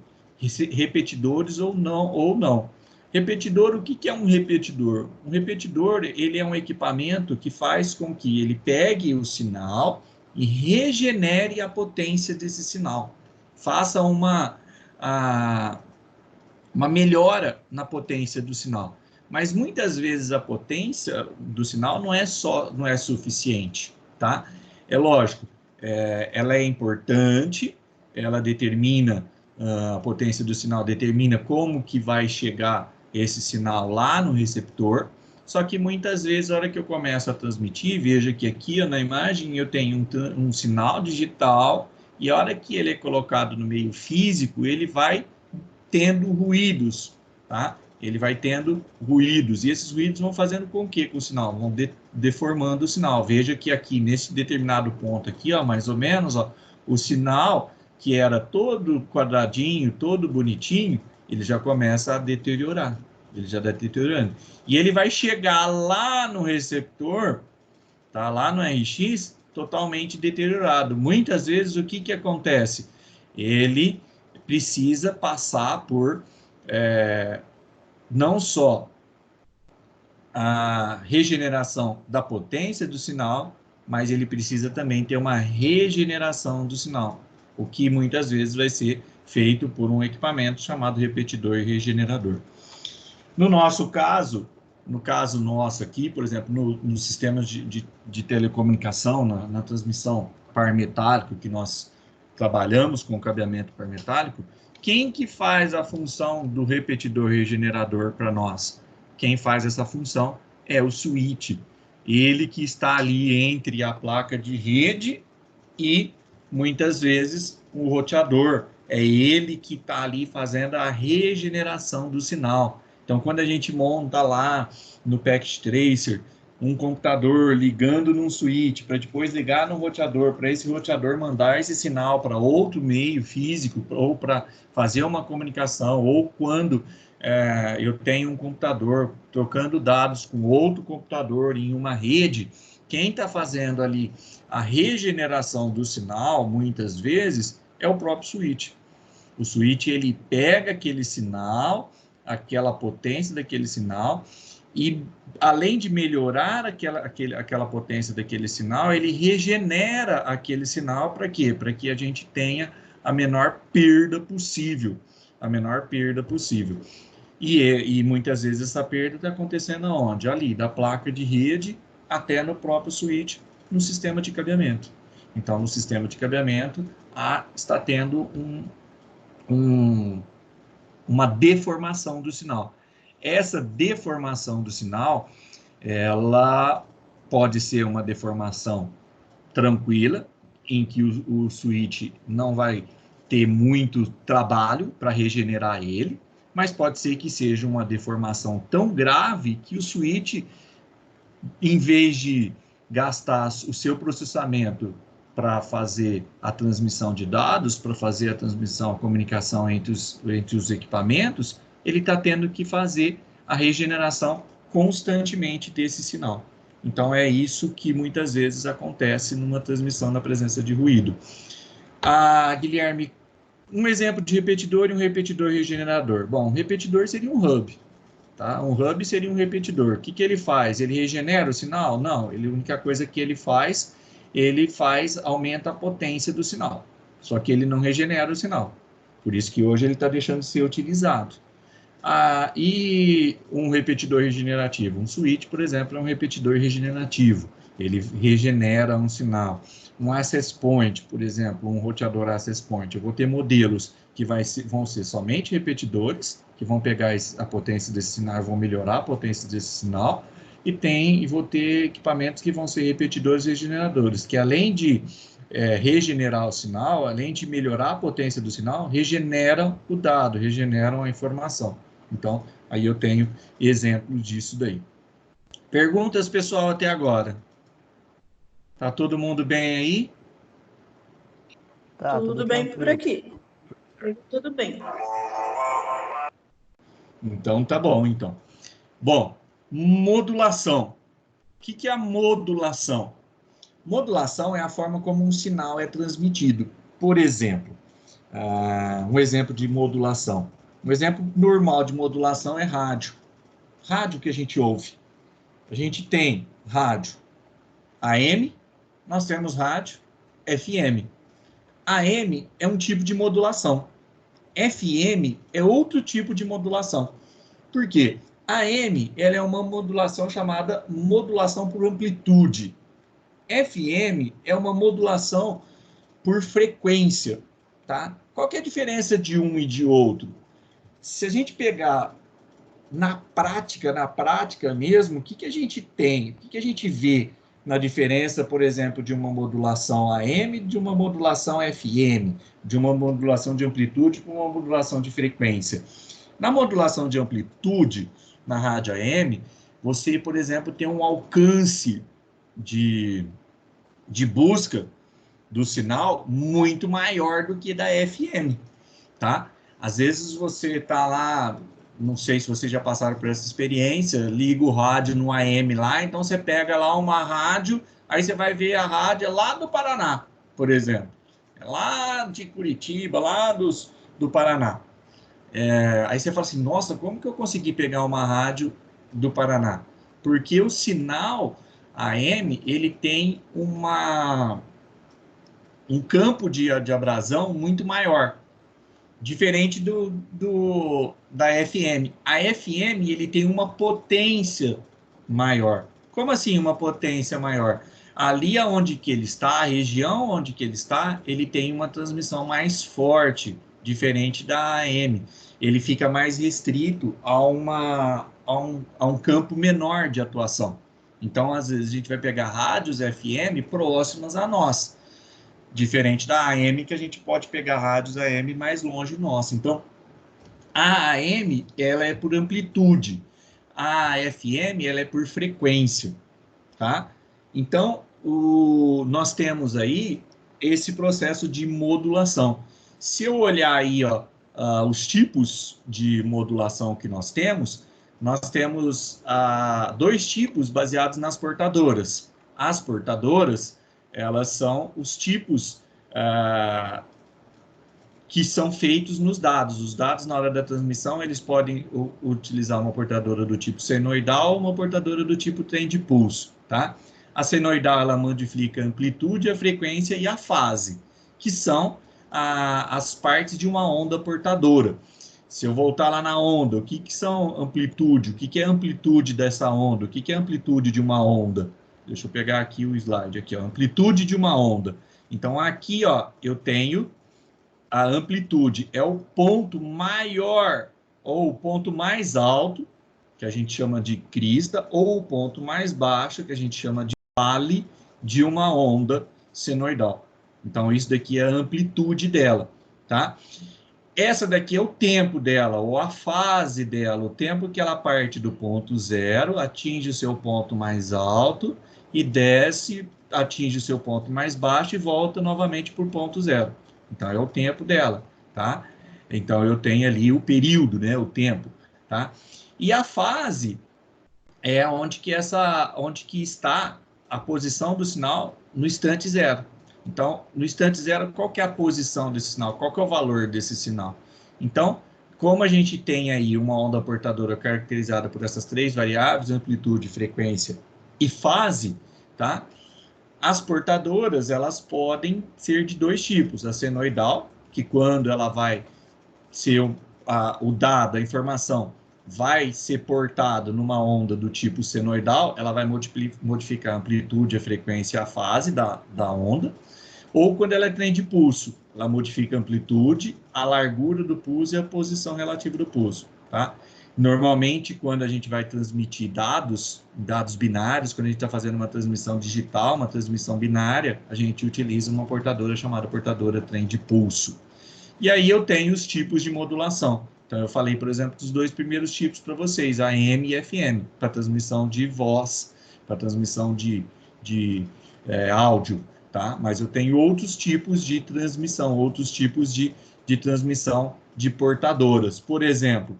repetidores ou não. Repetidor, o que é um repetidor? Um repetidor, ele é um equipamento que faz com que ele pegue o sinal e regenere a potência desse sinal. Faça uma melhora na potência do sinal. Mas muitas vezes a potência do sinal não é suficiente, tá? É lógico, ela é importante, ela determina, a potência do sinal determina como que vai chegar esse sinal lá no receptor, só que muitas vezes, a hora que eu começo a transmitir, veja que aqui na imagem eu tenho um sinal digital, e a hora que ele é colocado no meio físico, ele vai tendo ruídos, tá? Ele vai tendo ruídos, e esses ruídos vão fazendo com que o sinal? Vão deformando o sinal. Veja que aqui, nesse determinado ponto aqui, ó, mais ou menos, ó, o sinal, que era todo quadradinho, todo bonitinho, ele já começa a deteriorar. Ele já está deteriorando. E ele vai chegar lá no receptor, tá? Lá no RX, totalmente deteriorado. Muitas vezes, o que acontece? Ele precisa passar por não só a regeneração da potência do sinal, mas ele precisa também ter uma regeneração do sinal, o que muitas vezes vai ser feito por um equipamento chamado repetidor e regenerador. No nosso caso, no caso nosso aqui, por exemplo, nos sistemas de telecomunicação, na transmissão par metálico, que nós trabalhamos com cabeamento par metálico, quem que faz a função do repetidor regenerador para nós? Quem faz essa função é o switch. Ele que está ali entre a placa de rede e, muitas vezes, o roteador. É ele que está ali fazendo a regeneração do sinal. Então, quando a gente monta lá no Packet Tracer um computador ligando num switch para depois ligar no roteador, para esse roteador mandar esse sinal para outro meio físico ou para fazer uma comunicação, ou quando eu tenho um computador trocando dados com outro computador em uma rede, quem está fazendo ali a regeneração do sinal, muitas vezes, é o próprio switch. O switch, ele pega aquele sinal, aquela potência daquele sinal, e além de melhorar aquela potência daquele sinal, ele regenera aquele sinal para quê? Para que a gente tenha a menor perda possível, a menor perda possível. E muitas vezes essa perda está acontecendo aonde? Ali, da placa de rede até no próprio switch, no sistema de cabeamento. Então, no sistema de cabeamento, está tendo uma deformação do sinal. Essa deformação do sinal, ela pode ser uma deformação tranquila, em que o switch não vai ter muito trabalho para regenerar ele, mas pode ser que seja uma deformação tão grave que o switch, em vez de gastar o seu processamento para fazer a transmissão de dados, para fazer a transmissão, a comunicação entre os equipamentos, ele está tendo que fazer a regeneração constantemente desse sinal. Então, é isso que muitas vezes acontece numa transmissão na presença de ruído. Guilherme, um exemplo de repetidor e um repetidor regenerador. Bom, um repetidor seria um hub. Tá? Um hub seria um repetidor. O que ele faz? Ele regenera o sinal? Não, a única coisa que ele faz, aumenta a potência do sinal. Só que ele não regenera o sinal. Por isso que hoje ele está deixando de ser utilizado. E um repetidor regenerativo. Um switch, por exemplo, é um repetidor regenerativo. Ele regenera um sinal. Um access point, por exemplo, um roteador access point. Eu vou ter modelos que vão ser somente repetidores, que vão pegar a potência desse sinal e vão melhorar a potência desse sinal. E vou ter equipamentos que vão ser repetidores regeneradores, que além de regenerar o sinal, além de melhorar a potência do sinal, regeneram o dado, regeneram a informação. Então, aí eu tenho exemplos disso daí. Perguntas, pessoal, até agora? Tá todo mundo bem aí? Tá, tudo bem por aqui. Tudo bem. Então, tá bom, então. Bom, modulação. O que é a modulação? Modulação é a forma como um sinal é transmitido. Por exemplo, um exemplo de modulação. Um exemplo normal de modulação é rádio. Rádio que a gente ouve. A gente tem rádio AM, nós temos rádio FM. AM é um tipo de modulação. FM é outro tipo de modulação. Por quê? AM ela é uma modulação chamada modulação por amplitude. FM é uma modulação por frequência, tá? Qual que é a diferença de um e de outro? Se a gente pegar na prática mesmo, o que a gente tem? O que a gente vê na diferença, por exemplo, de uma modulação AM, de uma modulação FM, de uma modulação de amplitude para uma modulação de frequência? Na modulação de amplitude, na rádio AM, você, por exemplo, tem um alcance de busca do sinal muito maior do que da FM, tá? Às vezes você está lá, não sei se vocês já passaram por essa experiência, liga o rádio no AM lá, então você pega lá uma rádio, aí você vai ver a rádio lá do Paraná, por exemplo. Lá de Curitiba, lá do Paraná. Aí você fala assim, nossa, como que eu consegui pegar uma rádio do Paraná? Porque o sinal AM, ele tem um campo de abrasão muito maior, diferente da FM. A FM, ele tem uma potência maior. Como assim uma potência maior? Ali onde que ele está, a região onde que ele está, ele tem uma transmissão mais forte, diferente da AM. Ele fica mais restrito a um campo menor de atuação. Então, às vezes, a gente vai pegar rádios FM próximas a nós, diferente da AM, que a gente pode pegar rádios AM mais longe nossa. Então, a AM, ela é por amplitude. A FM, ela é por frequência, tá? Então, nós temos aí esse processo de modulação. Se eu olhar aí, os tipos de modulação que nós temos dois tipos baseados nas portadoras. As portadoras, elas são os tipos que são feitos nos dados. Os dados, na hora da transmissão, eles podem utilizar uma portadora do tipo senoidal ou uma portadora do tipo trem de pulso, tá? A senoidal, ela modifica a amplitude, a frequência e a fase, que são as partes de uma onda portadora. Se eu voltar lá na onda, o que são amplitude? O que é a amplitude dessa onda? O que é a amplitude de uma onda? Deixa eu pegar aqui o slide, aqui, ó, amplitude de uma onda. Então, aqui, ó, eu tenho a amplitude, é o ponto maior ou o ponto mais alto, que a gente chama de crista, ou o ponto mais baixo, que a gente chama de vale de uma onda senoidal. Então, isso daqui é a amplitude dela, tá? Essa daqui é o tempo dela, ou a fase dela, o tempo que ela parte do ponto zero, atinge o seu ponto mais alto e desce, atinge o seu ponto mais baixo e volta novamente para o ponto zero. Então, é o tempo dela, tá? Então, eu tenho ali o período, né, o tempo, tá? E a fase é onde que está a posição do sinal no instante zero. Então, no instante zero, qual que é a posição desse sinal? Qual que é o valor desse sinal? Então, como a gente tem aí uma onda portadora caracterizada por essas três variáveis, amplitude, frequência e fase, tá? As portadoras, elas podem ser de dois tipos. A senoidal, que quando ela vai ser o dado, a informação, vai ser portado numa onda do tipo senoidal, ela vai modificar a amplitude, a frequência e a fase da onda, ou quando ela é trem de pulso, ela modifica a amplitude, a largura do pulso e a posição relativa do pulso, tá? Normalmente, quando a gente vai transmitir dados binários, quando a gente está fazendo uma transmissão digital, uma transmissão binária, a gente utiliza uma portadora chamada portadora trem de pulso. E aí eu tenho os tipos de modulação. Então, eu falei, por exemplo, dos dois primeiros tipos para vocês, AM e FM, para transmissão de voz, para transmissão de áudio, tá? Mas eu tenho outros tipos de transmissão, outros tipos de transmissão de portadoras. Por exemplo,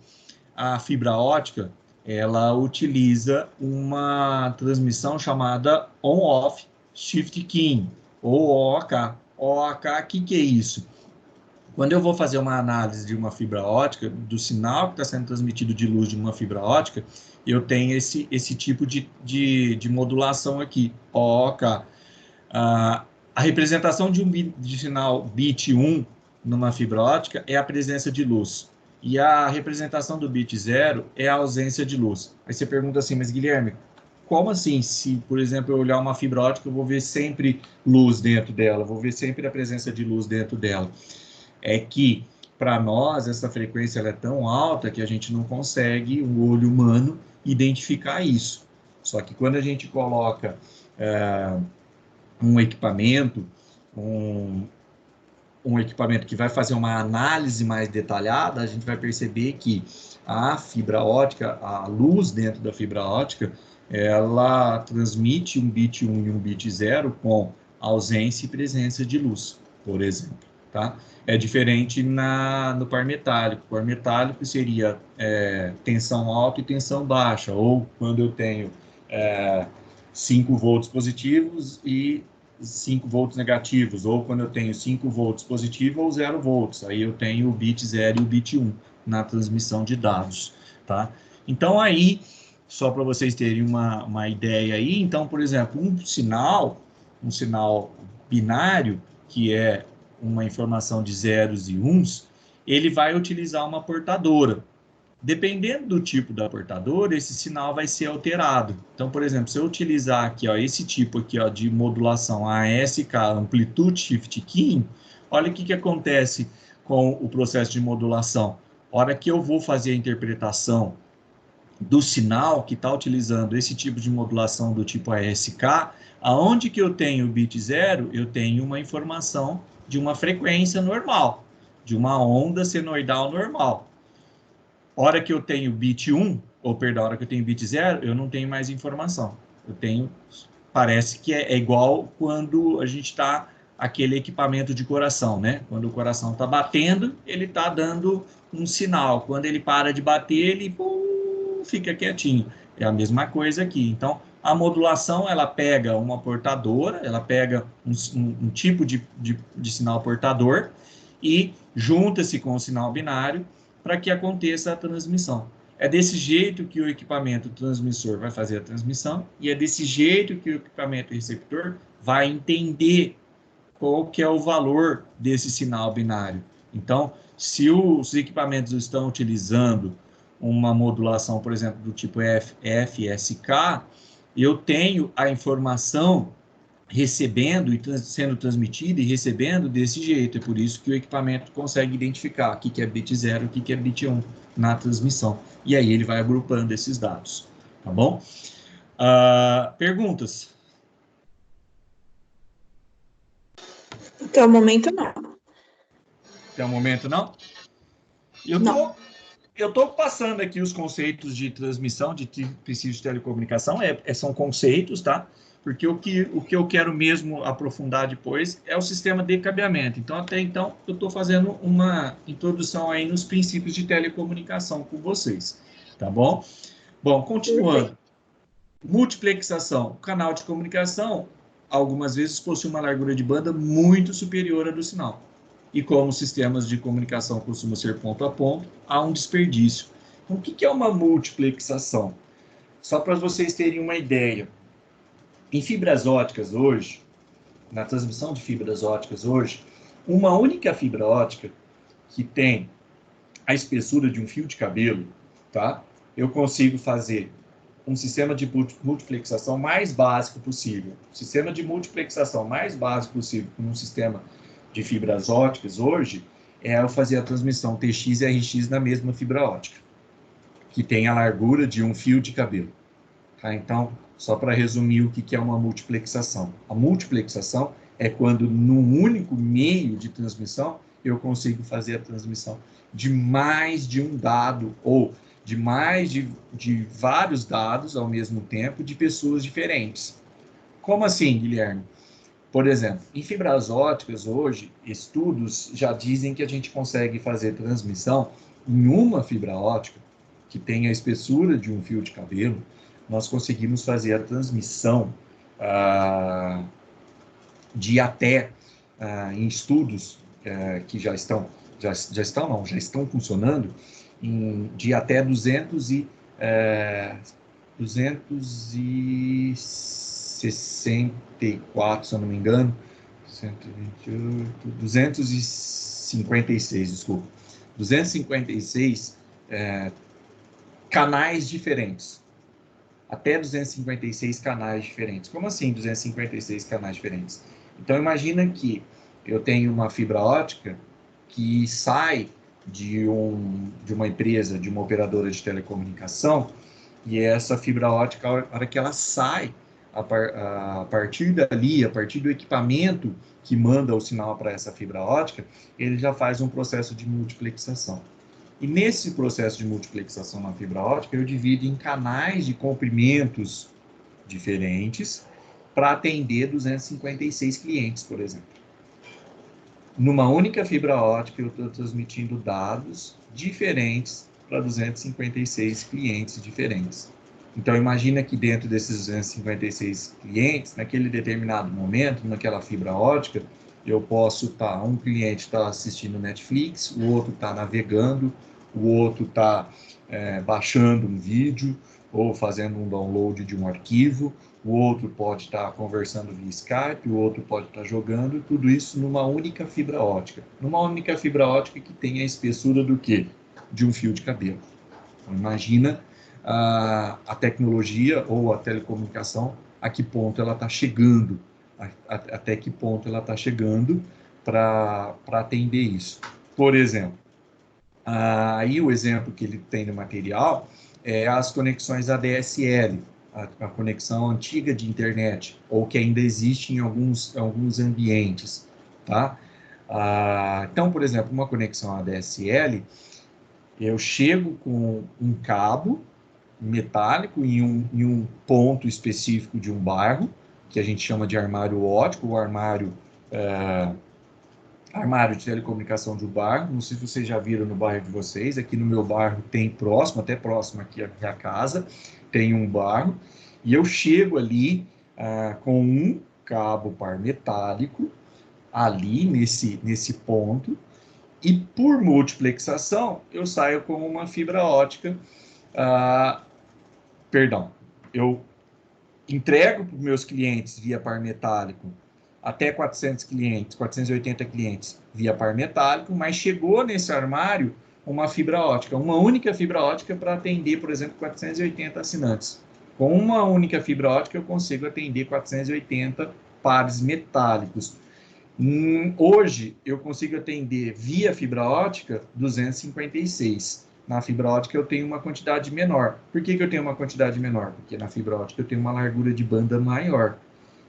a fibra ótica, ela utiliza uma transmissão chamada On-Off Shift Keying, ou OOK. OOK, o que é isso? Quando eu vou fazer uma análise de uma fibra ótica, do sinal que está sendo transmitido de luz de uma fibra ótica, eu tenho esse tipo de modulação aqui, OOK. A representação de sinal bit 1 numa fibra ótica é a presença de luz. E a representação do bit 0 é a ausência de luz. Aí você pergunta assim, mas Guilherme, como assim? Se, por exemplo, eu olhar uma fibra ótica, eu vou ver sempre luz dentro dela, vou ver sempre a presença de luz dentro dela. É que, para nós, essa frequência ela é tão alta que a gente não consegue, o olho humano, identificar isso. Só que quando a gente coloca um equipamento, um equipamento que vai fazer uma análise mais detalhada, a gente vai perceber que a fibra ótica, a luz dentro da fibra ótica, ela transmite um bit 1 e um bit 0 com ausência e presença de luz, por exemplo, tá? É diferente no par metálico. O par metálico seria tensão alta e tensão baixa, ou quando eu tenho 5 volts positivos e 5 volts negativos, ou quando eu tenho 5 volts positivo ou 0 volts, aí eu tenho o bit 0 e o bit 1 na transmissão de dados, tá? Então aí, só para vocês terem uma ideia aí, então, por exemplo, um sinal binário, que é uma informação de zeros e uns, ele vai utilizar uma portadora. Dependendo do tipo da portadora, esse sinal vai ser alterado. Então, por exemplo, se eu utilizar aqui, ó, esse tipo aqui, ó, de modulação ASK, Amplitude Shift Keying, olha o que acontece com o processo de modulação. A hora que eu vou fazer a interpretação do sinal que está utilizando esse tipo de modulação do tipo ASK, aonde que eu tenho o bit 0, eu tenho uma informação de uma frequência normal, de uma onda senoidal normal. Hora que eu tenho bit 1, ou perdão, hora que eu tenho bit 0, eu não tenho mais informação. Eu tenho, parece que é igual quando a gente está aquele equipamento de coração, né? Quando o coração está batendo, ele está dando um sinal. Quando ele para de bater, ele fica quietinho. É a mesma coisa aqui. Então, a modulação, ela pega uma portadora, ela pega um tipo de sinal portador, e junta-se com o sinal binário para que aconteça a transmissão. É desse jeito que o equipamento transmissor vai fazer a transmissão e é desse jeito que o equipamento receptor vai entender qual que é o valor desse sinal binário. Então, se os equipamentos estão utilizando uma modulação, por exemplo, do tipo FSK, eu tenho a informação recebendo e sendo transmitida e recebendo desse jeito. É por isso que o equipamento consegue identificar o que é bit 0 e o que é bit 1 na transmissão. E aí ele vai agrupando esses dados. Tá bom? Perguntas? Até o momento, não. Até o momento, não? Eu estou passando aqui os conceitos de transmissão de princípios de telecomunicação, são conceitos, tá? Porque o que eu quero mesmo aprofundar depois é o sistema de cabeamento. Então, até então, eu estou fazendo uma introdução aí nos princípios de telecomunicação com vocês, tá bom? Bom, continuando. Multiplexação. O canal de comunicação, algumas vezes, possui uma largura de banda muito superior à do sinal. E como sistemas de comunicação costumam ser ponto a ponto, há um desperdício. Então, o que é uma multiplexação? Só para vocês terem uma ideia. Em fibras óticas hoje, na transmissão de fibras óticas hoje, uma única fibra ótica que tem a espessura de um fio de cabelo, tá? Eu consigo fazer um sistema de multiplexação mais básico possível. O sistema de multiplexação mais básico possível com um sistema de fibras óticas hoje é eu fazer a transmissão TX e RX na mesma fibra ótica, que tem a largura de um fio de cabelo. Tá? Então, só para resumir o que é uma multiplexação. A multiplexação é quando, num único meio de transmissão, eu consigo fazer a transmissão de mais de um dado, ou de mais de vários dados ao mesmo tempo, de pessoas diferentes. Como assim, Guilherme? Por exemplo, em fibras óticas, hoje, estudos já dizem que a gente consegue fazer transmissão em uma fibra ótica, que tem a espessura de um fio de cabelo, nós conseguimos fazer a transmissão de até, em estudos que já estão funcionando, de até 264, se eu não me engano, 256, desculpa, 256 canais diferentes. Até 256 canais diferentes. Como assim 256 canais diferentes? Então, imagina que eu tenho uma fibra ótica que sai de uma empresa, de uma operadora de telecomunicação, e essa fibra ótica, a hora que ela sai, a partir dali, a partir do equipamento que manda o sinal para essa fibra ótica, ele já faz um processo de multiplexação. E nesse processo de multiplexação na fibra ótica, eu divido em canais de comprimentos diferentes para atender 256 clientes, por exemplo. Numa única fibra ótica, eu estou transmitindo dados diferentes para 256 clientes diferentes. Então, imagina que dentro desses 256 clientes, naquele determinado momento, naquela fibra ótica, eu posso estar, um cliente está assistindo Netflix, o outro está navegando, o outro está baixando um vídeo ou fazendo um download de um arquivo, o outro pode estar conversando via Skype, o outro pode estar jogando, tudo isso numa única fibra ótica. Numa única fibra ótica que tem a espessura do quê? De um fio de cabelo. Então, imagina a tecnologia ou a telecomunicação, a que ponto ela está chegando, até que ponto ela está chegando para atender isso. Por exemplo, aí o exemplo que ele tem no material é as conexões ADSL, a conexão antiga de internet, ou que ainda existe em alguns ambientes, tá? Então, por exemplo, uma conexão ADSL, eu chego com um cabo metálico em um ponto específico de um bairro, que a gente chama de armário óptico, ou armário de telecomunicação de um bairro. Não sei se vocês já viram no bairro de vocês, aqui no meu bairro tem até próximo aqui a casa, tem um bairro, e eu chego ali com um cabo par metálico, ali nesse ponto, E por multiplexação, eu saio com uma fibra ótica, eu entrego para os meus clientes via par metálico até 480 clientes via par metálico, mas chegou nesse armário uma fibra ótica, uma única fibra ótica para atender, por exemplo, 480 assinantes. Com uma única fibra ótica eu consigo atender 480 pares metálicos. Hoje eu consigo atender via fibra ótica 256. Na fibra ótica eu tenho uma quantidade menor. Por que eu tenho uma quantidade menor? Porque na fibra ótica eu tenho uma largura de banda maior.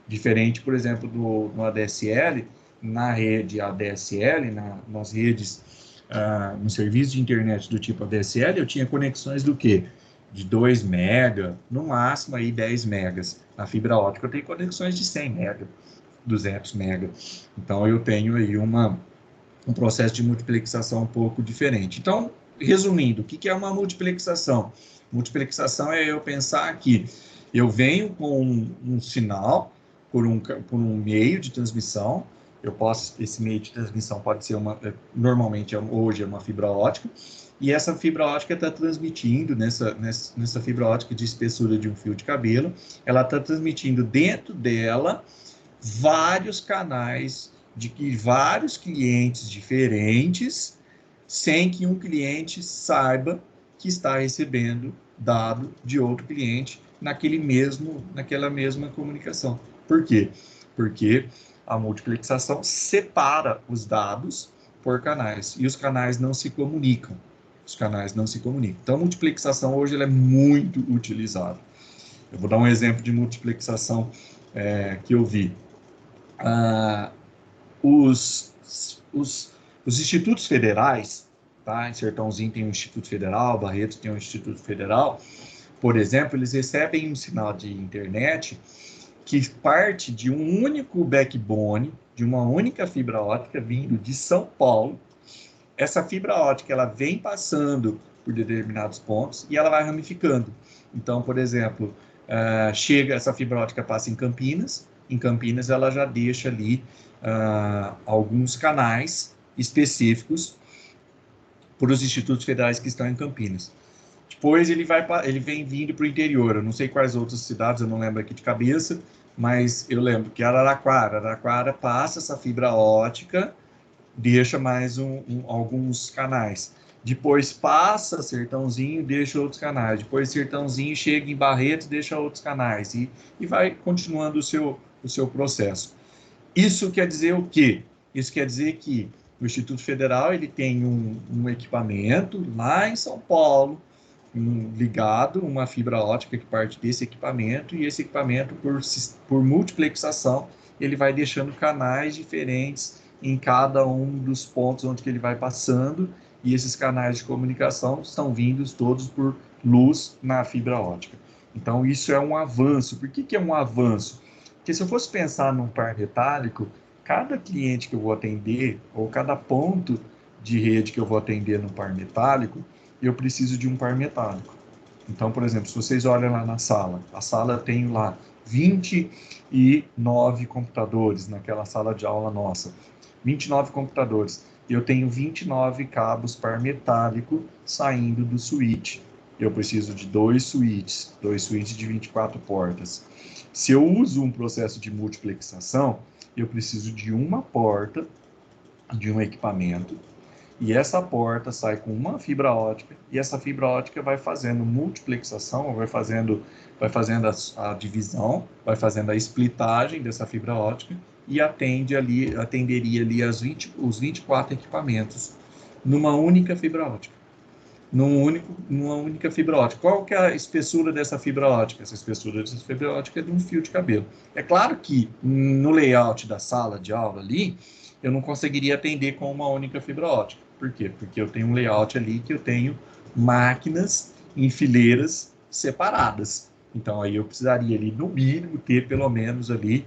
Diferente, por exemplo, no ADSL, na rede ADSL, nas redes, no serviço de internet do tipo ADSL, eu tinha conexões do quê? De 2 mega, no máximo aí 10 megas. Na fibra ótica eu tenho conexões de 100 mega, 200 mega. Então eu tenho aí um processo de multiplexação um pouco diferente. Então, resumindo, o que é uma multiplexação? Multiplexação é eu pensar que eu venho com um sinal por um meio de transmissão. Esse meio de transmissão pode ser normalmente hoje é uma fibra ótica, e essa fibra ótica está transmitindo, nessa fibra ótica de espessura de um fio de cabelo, ela está transmitindo dentro dela vários canais de vários clientes diferentes, sem que um cliente saiba que está recebendo dado de outro cliente naquela mesma comunicação. Por quê? Porque a multiplexação separa os dados por canais, e os canais não se comunicam. Então, a multiplexação hoje ela é muito utilizada. Eu vou dar um exemplo de multiplexação que eu vi. Os institutos federais, tá? Em Sertãozinho tem um Instituto Federal, Barretos tem um Instituto Federal, por exemplo, eles recebem um sinal de internet que parte de um único backbone, de uma única fibra ótica vindo de São Paulo. Essa fibra ótica ela vem passando por determinados pontos e ela vai ramificando. Então, por exemplo, essa fibra ótica passa em Campinas ela já deixa ali alguns canais específicos para os institutos federais que estão em Campinas. Depois ele vem vindo para o interior. Eu não sei quais outras cidades, eu não lembro aqui de cabeça, mas eu lembro que Araraquara passa essa fibra ótica, deixa mais alguns canais. Depois passa Sertãozinho, deixa outros canais. Depois Sertãozinho chega em Barretos, deixa outros canais. E vai continuando o seu processo. Isso quer dizer o quê? Isso quer dizer que o Instituto Federal ele tem um equipamento lá em São Paulo, ligado, uma fibra ótica que parte desse equipamento, e esse equipamento, por multiplexação, ele vai deixando canais diferentes em cada um dos pontos onde que ele vai passando, e esses canais de comunicação são vindos todos por luz na fibra ótica. Então, isso é um avanço. Por que é um avanço? Porque se eu fosse pensar num par metálico, cada cliente que eu vou atender, ou cada ponto de rede que eu vou atender no par metálico, eu preciso de um par metálico. Então, por exemplo, se vocês olham lá na sala, a sala tem lá 29 computadores naquela sala de aula nossa. 29 computadores. Eu tenho 29 cabos par metálico saindo do switch. Eu preciso de dois switches de 24 portas. Se eu uso um processo de multiplexação, eu preciso de uma porta de um equipamento, e essa porta sai com uma fibra ótica, e essa fibra ótica vai fazendo multiplexação, vai fazendo a divisão, vai fazendo a splitagem dessa fibra ótica, e atenderia ali os 24 equipamentos numa única fibra ótica. Numa única fibra ótica. Qual que é a espessura dessa fibra ótica? Essa espessura dessa fibra ótica é de um fio de cabelo. É claro que no layout da sala de aula ali, eu não conseguiria atender com uma única fibra ótica. Por quê? Porque eu tenho um layout ali que eu tenho máquinas em fileiras separadas. Então, aí eu precisaria ali, no mínimo, ter pelo menos ali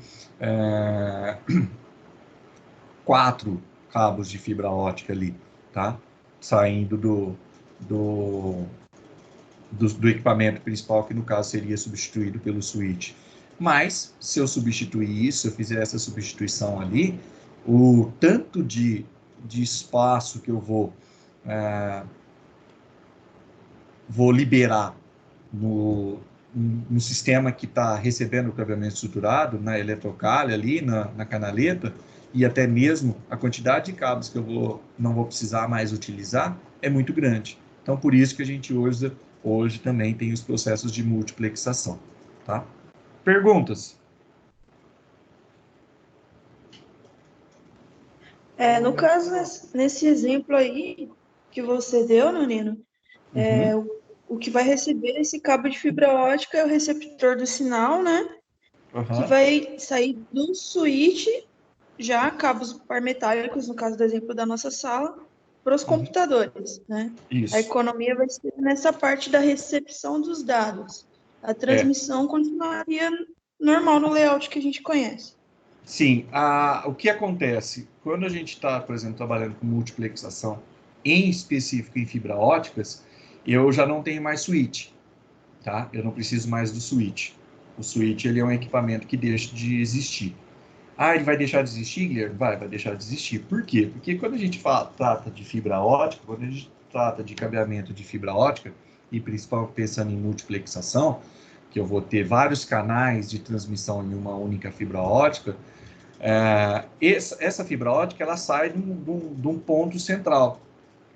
4 cabos de fibra ótica ali, tá? Saindo do equipamento principal, que no caso seria substituído pelo switch. Mas, se eu substituir isso, se eu fizer essa substituição ali, o tanto de de espaço que eu vou liberar no sistema que está recebendo o cabeamento estruturado, na eletrocalha ali, na canaleta, e até mesmo a quantidade de cabos que eu não vou precisar mais utilizar é muito grande. Então, por isso que a gente usa, hoje também tem os processos de multiplexação. Tá? Perguntas? No caso, nesse exemplo aí que você deu, Nonino, o que vai receber esse cabo de fibra ótica é o receptor do sinal, né? Que vai sair do switch, já cabos par metálicos, no caso do exemplo da nossa sala, para os computadores, né? Isso. A economia vai ser nessa parte da recepção dos dados. A transmissão continuaria normal no layout que a gente conhece. Sim, o que acontece? Quando a gente está, por exemplo, trabalhando com multiplexação, em específico em fibra óticas, eu já não tenho mais switch, tá? Eu não preciso mais do switch. O switch, ele é um equipamento que deixa de existir. Ele vai deixar de existir, Guilherme? Vai deixar de existir. Por quê? Porque quando a gente trata de fibra ótica, quando a gente trata de cabeamento de fibra ótica, e principalmente pensando em multiplexação, que eu vou ter vários canais de transmissão em uma única fibra ótica, essa fibra ótica ela sai de um ponto central,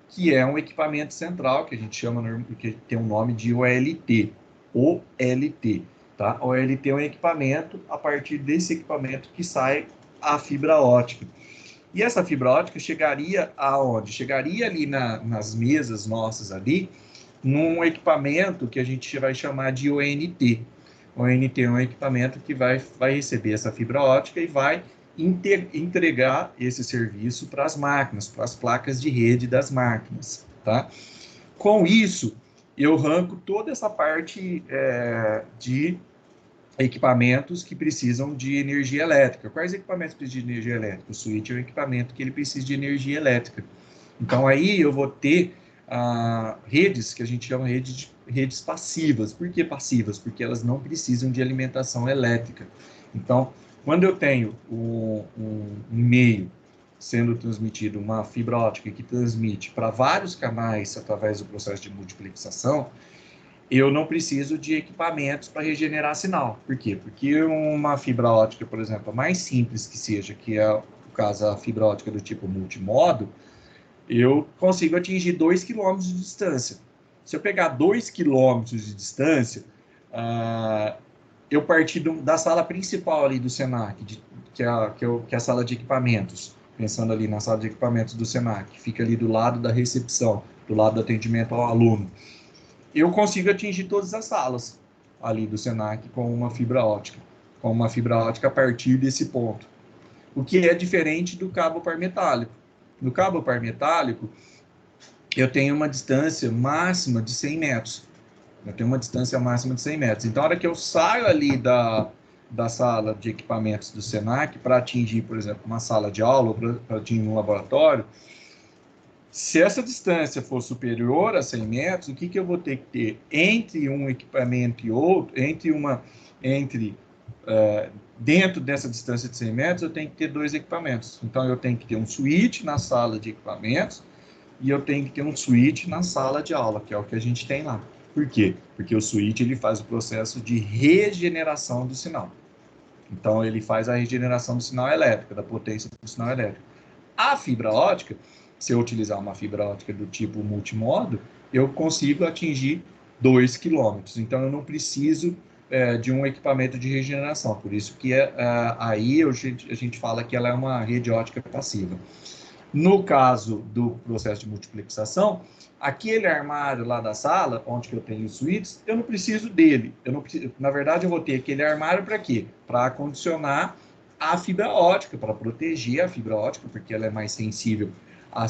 que é um equipamento central, que a gente chama, que tem um nome de OLT. OLT. Tá? OLT é um equipamento, a partir desse equipamento que sai a fibra ótica. E essa fibra ótica chegaria aonde? Chegaria ali nas mesas nossas ali, num equipamento que a gente vai chamar de ONT. O ONT é um equipamento que vai receber essa fibra ótica e vai entregar esse serviço para as máquinas, para as placas de rede das máquinas. Tá? Com isso, eu arranco toda essa parte de equipamentos que precisam de energia elétrica. Quais equipamentos precisam de energia elétrica? O switch é um equipamento que ele precisa de energia elétrica. Então, aí eu vou ter redes que a gente chama redes passivas. Por que passivas? Porque elas não precisam de alimentação elétrica. Então, quando eu tenho um meio sendo transmitido, uma fibra ótica que transmite para vários canais através do processo de multiplexação, eu não preciso de equipamentos para regenerar sinal. Por quê? Porque uma fibra ótica, por exemplo, a mais simples que seja, que é, no caso, a fibra ótica do tipo multimodo, eu consigo atingir 2 km de distância. Se eu pegar 2 km de distância, eu partir da sala principal ali do Senac, que é a sala de equipamentos, pensando ali na sala de equipamentos do Senac, que fica ali do lado da recepção, do lado do atendimento ao aluno, eu consigo atingir todas as salas ali do Senac com uma fibra ótica a partir desse ponto. O que é diferente do cabo par metálico. No cabo par metálico, eu tenho uma distância máxima de 100 metros. Então, a hora que eu saio ali da sala de equipamentos do Senac para atingir, por exemplo, uma sala de aula ou para atingir um laboratório, se essa distância for superior a 100 metros, o que eu vou ter que ter entre um equipamento e outro, dentro dessa distância de 100 metros, eu tenho que ter 2 equipamentos. Então, eu tenho que ter um switch na sala de equipamentos e eu tenho que ter um switch na sala de aula, que é o que a gente tem lá. Por quê? Porque o switch ele faz o processo de regeneração do sinal. Então, ele faz a regeneração do sinal elétrico, da potência do sinal elétrico. A fibra ótica, se eu utilizar uma fibra ótica do tipo multimodo, eu consigo atingir 2 km. Então, eu não preciso de um equipamento de regeneração. Por isso que aí a gente fala que ela é uma rede ótica passiva. No caso do processo de multiplexação, aquele armário lá da sala, onde eu tenho os switches, eu não preciso dele. Na verdade, eu vou ter aquele armário para quê? Para acondicionar a fibra ótica, para proteger a fibra ótica, porque ela é mais sensível a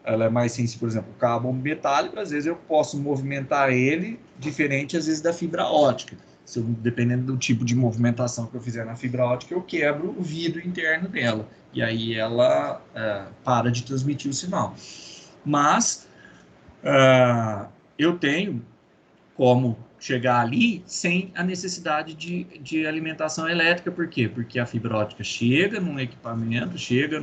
ela é mais sensível, por exemplo, o cabo metálico, às vezes eu posso movimentar ele diferente, às vezes, da fibra ótica. Dependendo do tipo de movimentação que eu fizer na fibra ótica, eu quebro o vidro interno dela. E aí ela para de transmitir o sinal. Mas eu tenho como chegar ali sem a necessidade de alimentação elétrica. Por quê? Porque a fibra ótica chega num equipamento, chega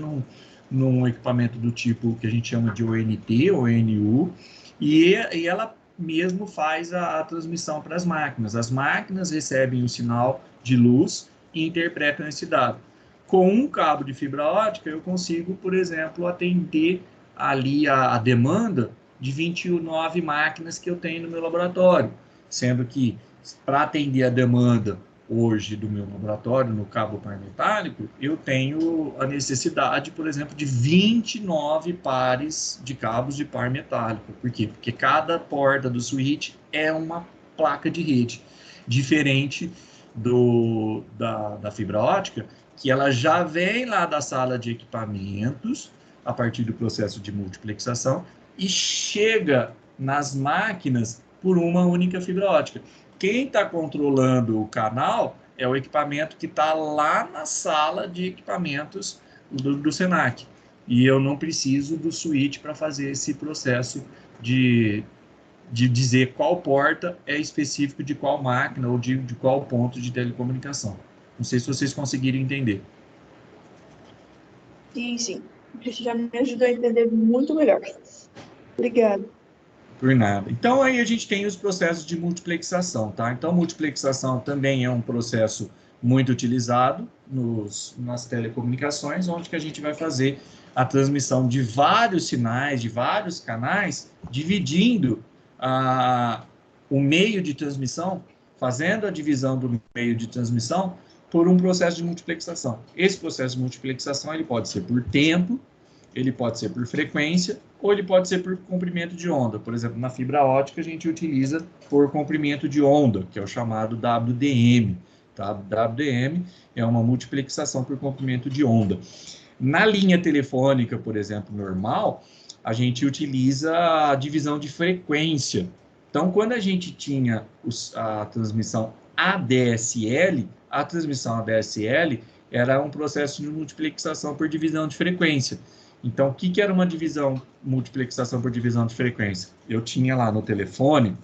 num equipamento do tipo que a gente chama de ONT, ONU, e ela mesmo faz a transmissão para as máquinas. As máquinas recebem o sinal de luz e interpretam esse dado. Com um cabo de fibra ótica, eu consigo, por exemplo, atender ali a demanda de 29 máquinas que eu tenho no meu laboratório, sendo que para atender a demanda hoje do meu laboratório no cabo par metálico, eu tenho a necessidade, por exemplo, de 29 pares de cabos de par metálico. Por quê? Porque cada porta do switch é uma placa de rede, diferente da fibra ótica, que ela já vem lá da sala de equipamentos, a partir do processo de multiplexação, e chega nas máquinas por uma única fibra ótica. Quem está controlando o canal é o equipamento que está lá na sala de equipamentos do Senac. E eu não preciso do switch para fazer esse processo de dizer qual porta é específico de qual máquina ou de qual ponto de telecomunicação. Não sei se vocês conseguiram entender. Sim, sim. Isso já me ajudou a entender muito melhor. Obrigada. Por nada. Então, aí a gente tem os processos de multiplexação, tá? Então, multiplexação também é um processo muito utilizado nas telecomunicações, onde que a gente vai fazer a transmissão de vários sinais, de vários canais, dividindo o meio de transmissão, fazendo a divisão do meio de transmissão por um processo de multiplexação. Esse processo de multiplexação ele pode ser por tempo, ele pode ser por frequência, ou ele pode ser por comprimento de onda. Por exemplo, na fibra ótica, a gente utiliza por comprimento de onda, que é o chamado WDM. Tá? WDM é uma multiplexação por comprimento de onda. Na linha telefônica, por exemplo, normal, a gente utiliza a divisão de frequência. Então, quando a gente tinha a transmissão ADSL, a transmissão ADSL era um processo de multiplexação por divisão de frequência. Então, o que era uma multiplexação por divisão de frequência? Eu tinha lá no telefone,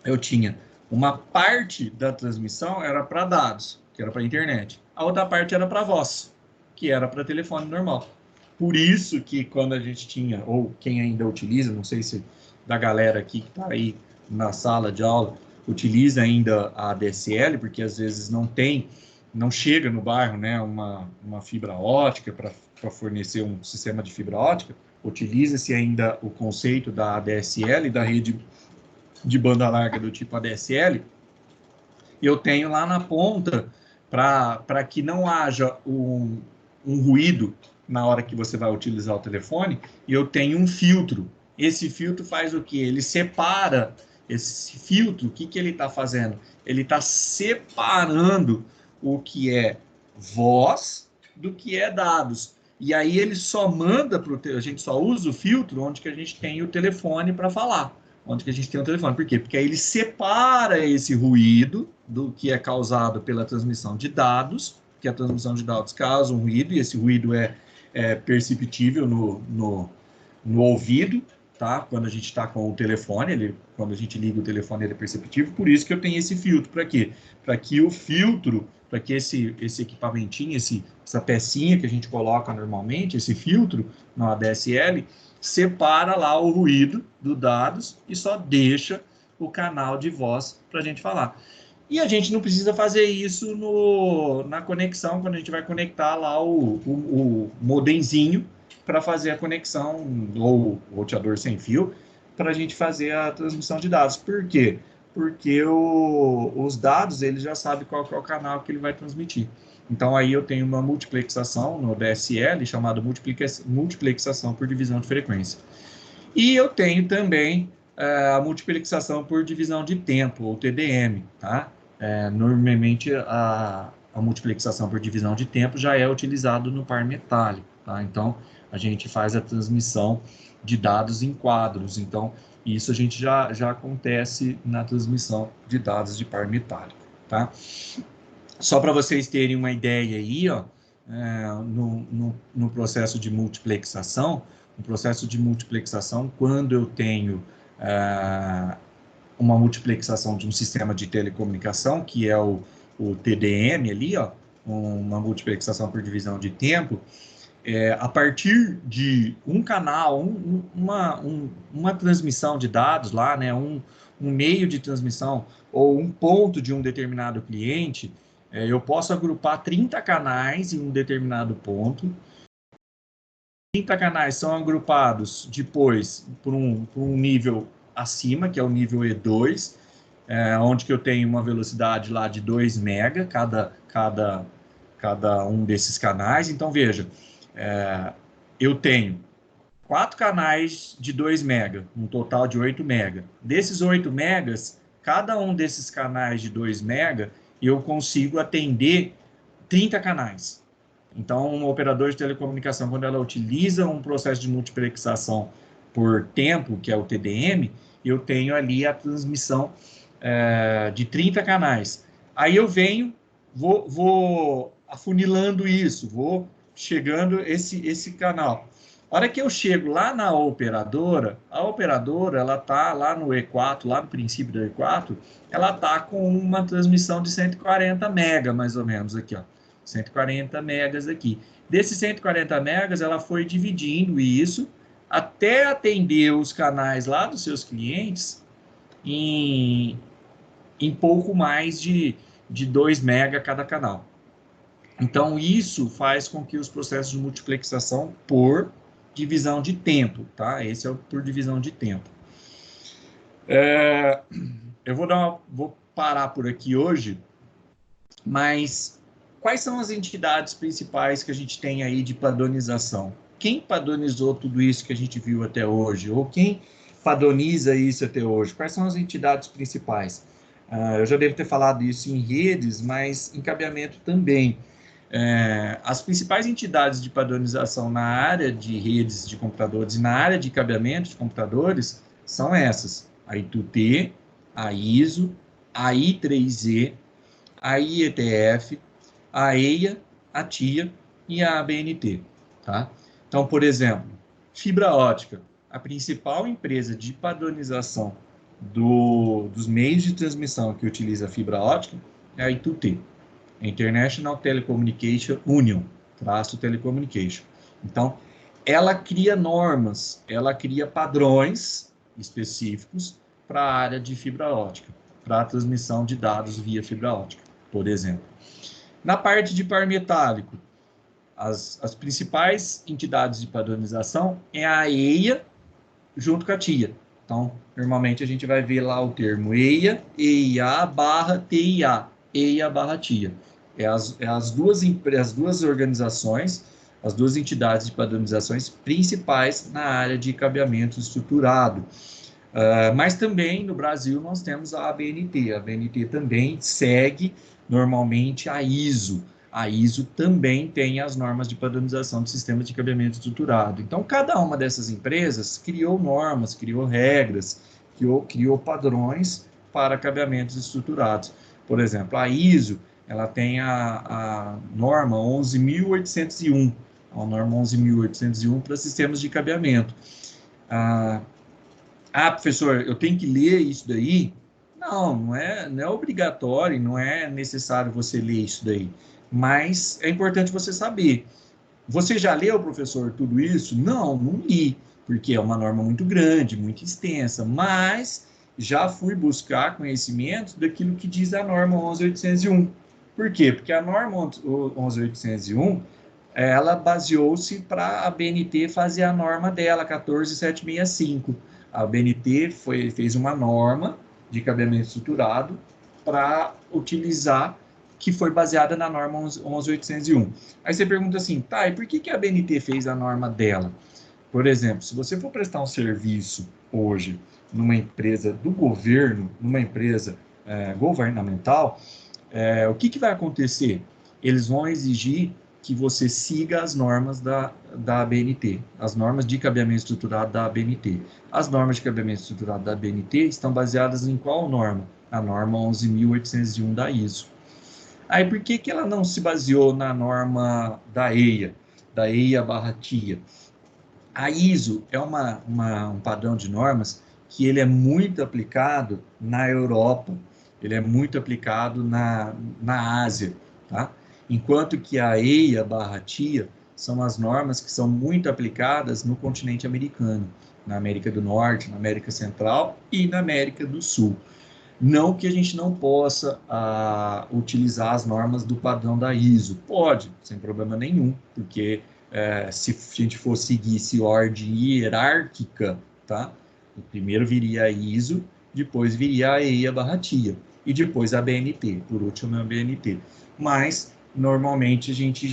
eu tinha uma parte da transmissão era para dados, que era para internet. A outra parte era para voz, que era para telefone normal. Por isso que quando a gente tinha, ou quem ainda utiliza, não sei se da galera aqui que está aí na sala de aula, utiliza ainda a ADSL, porque às vezes não chega no bairro, né, uma fibra ótica para fornecer um sistema de fibra ótica, utiliza-se ainda o conceito da ADSL, da rede de banda larga do tipo ADSL. Eu tenho lá na ponta, para que não haja um ruído na hora que você vai utilizar o telefone, eu tenho um filtro. Esse filtro faz o quê? Ele separa. Esse filtro, o que ele está fazendo? Ele está separando o que é voz do que é dados. E aí ele só manda a gente só usa o filtro onde que a gente tem o telefone para falar. Onde que a gente tem o telefone. Por quê? Porque aí ele separa esse ruído do que é causado pela transmissão de dados, que a transmissão de dados causa um ruído, e esse ruído é perceptível no ouvido, tá? Quando a gente está com o telefone, quando a gente liga o telefone, ele é perceptível. Por isso que eu tenho esse filtro. Para quê? Para que o filtro, para que esse equipamentinho, essa pecinha que a gente coloca normalmente, esse filtro na ADSL, separa lá o ruído dos dados e só deixa o canal de voz para a gente falar. E a gente não precisa fazer isso na conexão, quando a gente vai conectar lá o modemzinho para fazer a conexão, ou o roteador sem fio, para a gente fazer a transmissão de dados. Por quê? Porque os dados, ele já sabe qual que é o canal que ele vai transmitir. Então, aí eu tenho uma multiplexação no DSL, chamada multiplexação por divisão de frequência. E eu tenho também a multiplexação por divisão de tempo, ou TDM, tá? Normalmente, a multiplexação por divisão de tempo já é utilizado no par metálico, tá? Então, a gente faz a transmissão de dados em quadros. Então, isso a gente já acontece na transmissão de dados de par metálico, tá? Só para vocês terem uma ideia aí, ó, no processo de multiplexação, quando eu tenho uma multiplexação de um sistema de telecomunicação, que é o TDM ali, ó, uma multiplexação por divisão de tempo, a partir de um canal, uma transmissão de dados lá, né, um meio de transmissão ou um ponto de um determinado cliente, eu posso agrupar 30 canais em um determinado ponto. 30 canais são agrupados depois por um nível acima, que é o nível E2, onde que eu tenho uma velocidade lá de 2 mega cada um desses canais. Então, veja, eu tenho 4 canais de 2 mega, um total de 8 mega. Desses 8 megas, cada um desses canais de 2 mega, eu consigo atender 30 canais. Então, um operador de telecomunicação, quando ela utiliza um processo de multiplexação por tempo, que é o TDM, eu tenho ali a transmissão de 30 canais. Aí eu venho, vou afunilando isso, vou chegando esse canal. A hora que eu chego lá na operadora, a operadora, ela está lá no E4, lá no princípio do E4, ela está com uma transmissão de 140 mega, mais ou menos, aqui, ó. 140 megas aqui. Desses 140 megas, ela foi dividindo isso até atender os canais lá dos seus clientes em pouco mais de 2 mega cada canal. Então, isso faz com que os processos de multiplexação por divisão de tempo, tá? Esse é o por divisão de tempo. Eu vou parar por aqui hoje, mas quais são as entidades principais que a gente tem aí de padronização? Quem padronizou tudo isso que a gente viu até hoje? Ou quem padroniza isso até hoje? Quais são as entidades principais? Eu já devo ter falado isso em redes, mas em cabeamento também. As principais entidades de padronização na área de redes de computadores e na área de cabeamento de computadores são essas: a I2T, a ISO, a I3E, a IETF, a EIA, a TIA e a ABNT, tá? Então, por exemplo, fibra ótica, a principal empresa de padronização dos meios de transmissão que utiliza fibra ótica é a I2T, International Telecommunication Union, _telecommunication. Então, ela cria normas, ela cria padrões específicos para a área de fibra ótica, para a transmissão de dados via fibra ótica, por exemplo. Na parte de par metálico, as principais entidades de padronização é a EIA junto com a TIA. Então, normalmente a gente vai ver lá o termo EIA, EIA/TIA, EIA/TIA. As duas organizações, as duas entidades de padronizações principais na área de cabeamento estruturado. Mas também no Brasil nós temos a ABNT. A ABNT também segue normalmente a ISO. A ISO também tem as normas de padronização de sistemas de cabeamento estruturado. Então, cada uma dessas empresas criou normas, criou regras, criou padrões para cabeamentos estruturados. Por exemplo, a ISO, ela tem a norma 11.801, a norma 11.801 para sistemas de cabeamento. Professor, eu tenho que ler isso daí? Não é obrigatório, não é necessário você ler isso daí, mas é importante você saber. Você já leu, professor, tudo isso? Não li, porque é uma norma muito grande, muito extensa, mas já fui buscar conhecimento daquilo que diz a norma 11.801. Por quê? Porque a norma 11.801, ela baseou-se para a BNT fazer a norma dela, 14.765. A BNT fez uma norma de cabeamento estruturado para utilizar, que foi baseada na norma 11.801. Aí você pergunta assim, tá, e por que a BNT fez a norma dela? Por exemplo, se você for prestar um serviço hoje numa empresa do governo, numa empresa governamental, o que vai acontecer? Eles vão exigir que você siga as normas da ABNT, as normas de cabeamento estruturado da ABNT. As normas de cabeamento estruturado da ABNT estão baseadas em qual norma? A norma 11.801 da ISO. Aí, por que ela não se baseou na norma da EIA, da EIA/TIA? A ISO é um padrão de normas que ele é muito aplicado na Europa, ele é muito aplicado na Ásia, tá? Enquanto que a EIA/TIA são as normas que são muito aplicadas no continente americano, na América do Norte, na América Central e na América do Sul. Não que a gente não possa utilizar as normas do padrão da ISO. Pode, sem problema nenhum, porque se a gente for seguir ordem hierárquica, tá? Primeiro viria a ISO, depois viria a EIA/TIA, e depois a BNT, por último a BNT. Mas, normalmente, a gente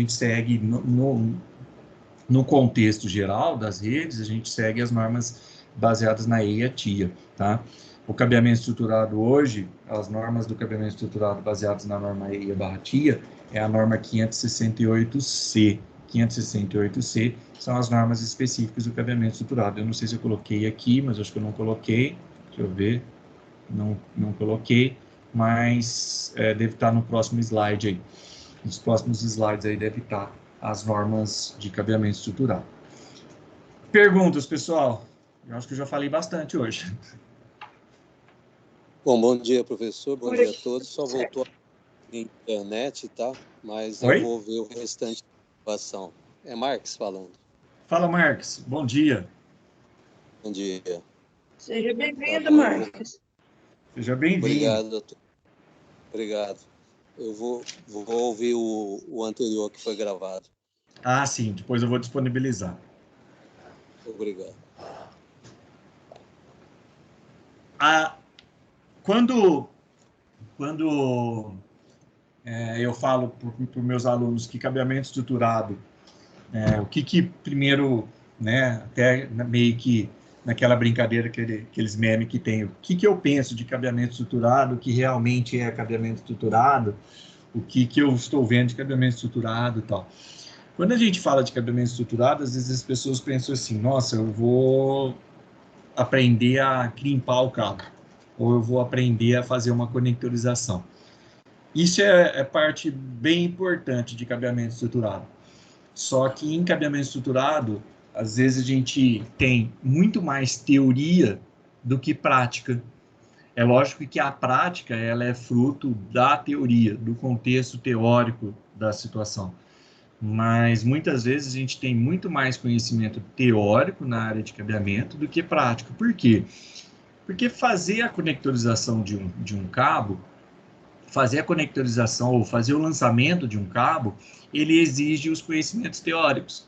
segue no contexto geral das redes, a gente segue as normas baseadas na EIA/TIA, tá? O cabeamento estruturado hoje, as normas do cabeamento estruturado baseadas na norma EIA/TIA, é a norma 568C. 568C são as normas específicas do cabeamento estruturado. Eu não sei se eu coloquei aqui, mas acho que eu não coloquei. Deixa eu ver. Não coloquei, mas deve estar no próximo slide aí. Nos próximos slides aí deve estar as normas de cabeamento estruturado. Perguntas, pessoal? Eu acho que eu já falei bastante hoje. Bom dia, professor. Bom dia a todos. Só voltou a internet, tá? Mas Oi? eu vou ver o restante da gravação. É Marques falando. Fala, Marques. Bom dia. Bom dia. Seja bem-vindo, Marques. Seja bem-vindo. Obrigado, doutor. Obrigado. Eu vou ouvir o anterior que foi gravado. Ah, sim. Depois eu vou disponibilizar. Obrigado. Quando eu falo para os meus alunos que cabeamento estruturado, o que primeiro, né, até meio que naquela brincadeira, aqueles memes que tem, o que eu penso de cabeamento estruturado, o que realmente é cabeamento estruturado, o que eu estou vendo de cabeamento estruturado e tal. Quando a gente fala de cabeamento estruturado, às vezes as pessoas pensam assim, nossa, eu vou aprender a crimpar o cabo, ou eu vou aprender a fazer uma conectorização. Isso é parte bem importante de cabeamento estruturado. Só que em cabeamento estruturado, às vezes a gente tem muito mais teoria do que prática. É lógico que a prática ela é fruto da teoria, do contexto teórico da situação. Mas muitas vezes a gente tem muito mais conhecimento teórico na área de cabeamento do que prático. Por quê? Porque fazer a conectorização de um cabo, fazer a conectorização ou fazer o lançamento de um cabo, ele exige os conhecimentos teóricos.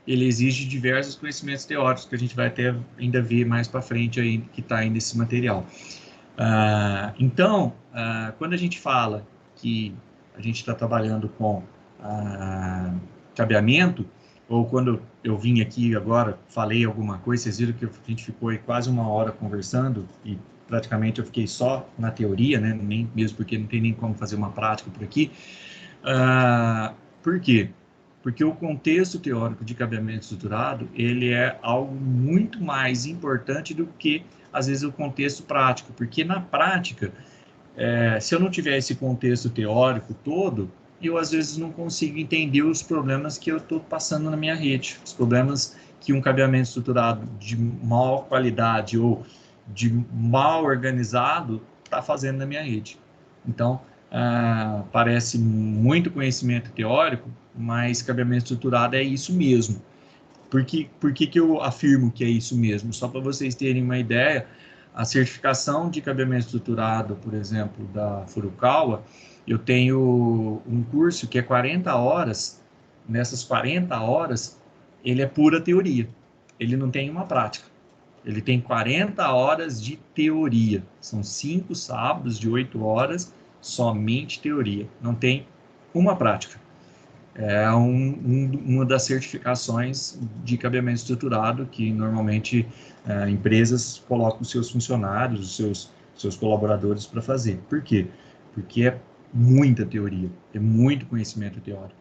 Ele exige diversos conhecimentos teóricos que a gente vai até ainda ver mais para frente aí, que está aí nesse material. Então, quando a gente fala que a gente está trabalhando com cabeamento, ou quando eu vim aqui agora, falei alguma coisa, vocês viram que a gente ficou aí quase uma hora conversando e praticamente eu fiquei só na teoria, né? Nem mesmo porque não tem nem como fazer uma prática por aqui. Por quê? Porque o contexto teórico de cabeamento estruturado, ele é algo muito mais importante do que, às vezes, o contexto prático. Porque, na prática, se eu não tiver esse contexto teórico todo, eu, às vezes, não consigo entender os problemas que eu estou passando na minha rede. Os problemas que um cabeamento estruturado de maior qualidade ou de mal organizado está fazendo na minha rede. Então, parece muito conhecimento teórico, mas cabeamento estruturado é isso mesmo. Por que eu afirmo que é isso mesmo? Só para vocês terem uma ideia, a certificação de cabeamento estruturado, por exemplo, da Furukawa, eu tenho um curso que é 40 horas, nessas 40 horas, ele é pura teoria, ele não tem uma prática. Ele tem 40 horas de teoria, são 5 sábados de 8 horas, somente teoria, não tem uma prática. É uma das certificações de cabeamento estruturado que normalmente empresas colocam os seus funcionários, os seus colaboradores para fazer. Por quê? Porque é muita teoria, é muito conhecimento teórico.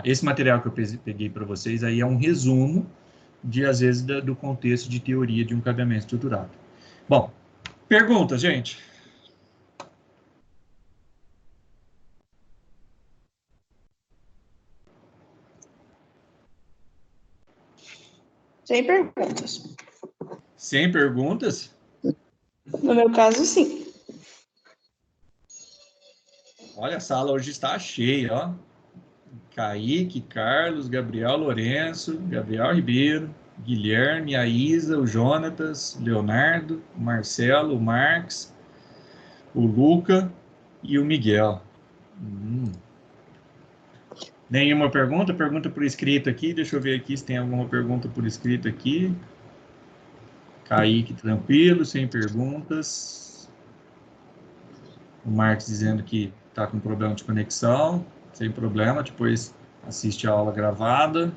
Esse material que eu peguei para vocês aí é um resumo de, às vezes, do contexto de teoria de um cabeamento estruturado. Bom, pergunta, gente? Sem perguntas. Sem perguntas? No meu caso, sim. Olha, a sala hoje está cheia, ó. Kaique, Carlos, Gabriel Lourenço, Gabriel Ribeiro, Guilherme, a Isa, o Jonatas, Leonardo, o Marcelo, o Marques, o Luca e o Miguel. Nenhuma pergunta? Pergunta por escrito aqui. Deixa eu ver aqui se tem alguma pergunta por escrito aqui. Kaique, tranquilo, sem perguntas. O Marcos dizendo que está com problema de conexão. Sem problema, depois assiste a aula gravada.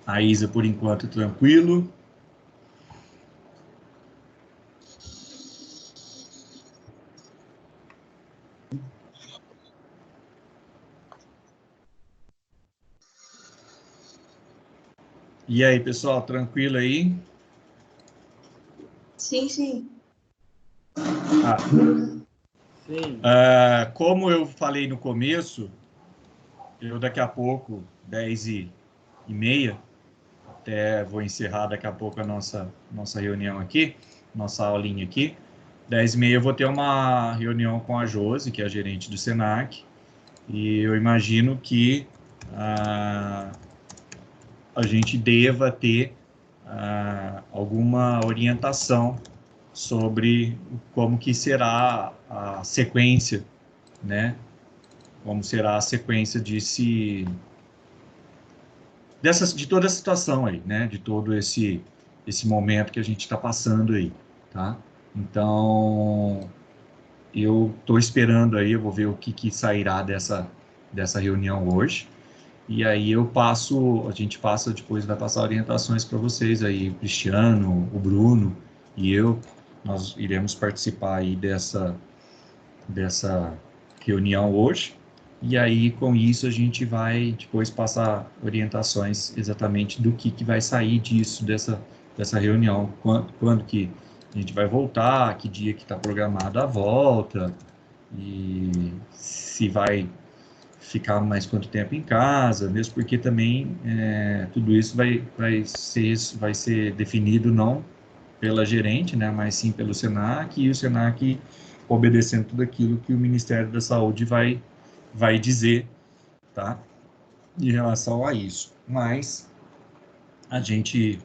A Isa, por enquanto, tranquilo. E aí, pessoal, tranquilo aí? Sim, sim. Sim. Como eu falei no começo, eu daqui a pouco, 10h30, até vou encerrar daqui a pouco a nossa reunião aqui, nossa aulinha aqui. 10h30 eu vou ter uma reunião com a Josi, que é a gerente do Senac, e eu imagino que a gente deva ter alguma orientação sobre como que será a sequência, né? Como será a sequência de toda a situação aí, né? De todo esse momento que a gente está passando aí, tá? Então, eu estou esperando aí, eu vou ver o que sairá dessa reunião hoje. E aí a gente passa depois, vai passar orientações para vocês aí, o Cristiano, o Bruno e eu, nós iremos participar aí dessa reunião hoje. E aí, com isso, a gente vai depois passar orientações exatamente do que vai sair disso, dessa reunião, quando que a gente vai voltar, que dia que está programado a volta, e se vai ficar mais quanto tempo em casa, mesmo porque também tudo isso vai ser definido não pela gerente, né, mas sim pelo Senac, e o Senac obedecendo tudo aquilo que o Ministério da Saúde vai dizer, tá, em relação a isso. Mas a gente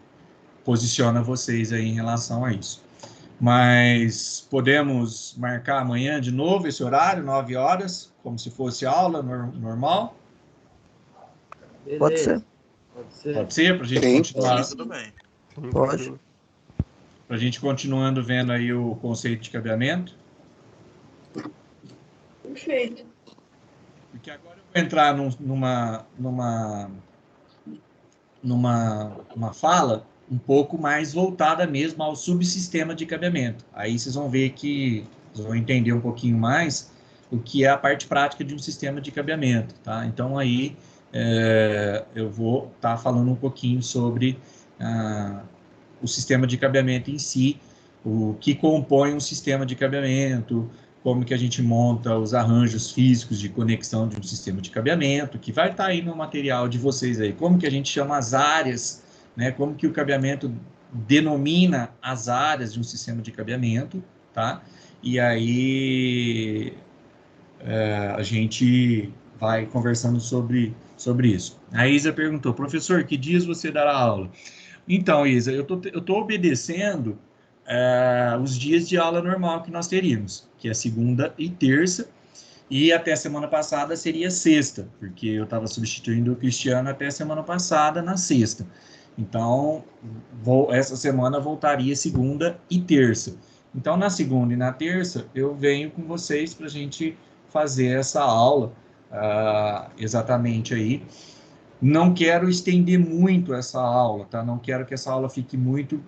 posiciona vocês aí em relação a isso. Mas podemos marcar amanhã de novo esse horário, 9 horas, como se fosse aula normal? Beleza. Pode ser. Pode ser, para a gente Sim. continuar. Tudo bem. Sim, Pode. tranquilo. Para a gente continuando vendo aí o conceito de cabeamento. Perfeito. Porque agora eu vou entrar numa fala um pouco mais voltada mesmo ao subsistema de cabeamento. Aí vocês vão ver que, vocês vão entender um pouquinho mais o que é a parte prática de um sistema de cabeamento, tá? Então aí eu vou estar falando um pouquinho sobre o sistema de cabeamento em si, o que compõe um sistema de cabeamento, como que a gente monta os arranjos físicos de conexão de um sistema de cabeamento, que vai estar aí no material de vocês aí, como que a gente chama as áreas, né, como que o cabeamento denomina as áreas de um sistema de cabeamento, tá? E aí a gente vai conversando sobre isso. A Isa perguntou, professor, que dias você dará aula? Então, Isa, eu tô obedecendo os dias de aula normal que nós teríamos, que é segunda e terça, e até semana passada seria sexta, porque eu estava substituindo o Cristiano até semana passada na sexta. Então, essa semana voltaria segunda e terça. Então, na segunda e na terça, eu venho com vocês para a gente fazer essa aula exatamente aí. Não quero estender muito essa aula, tá? Não quero que essa aula fique muito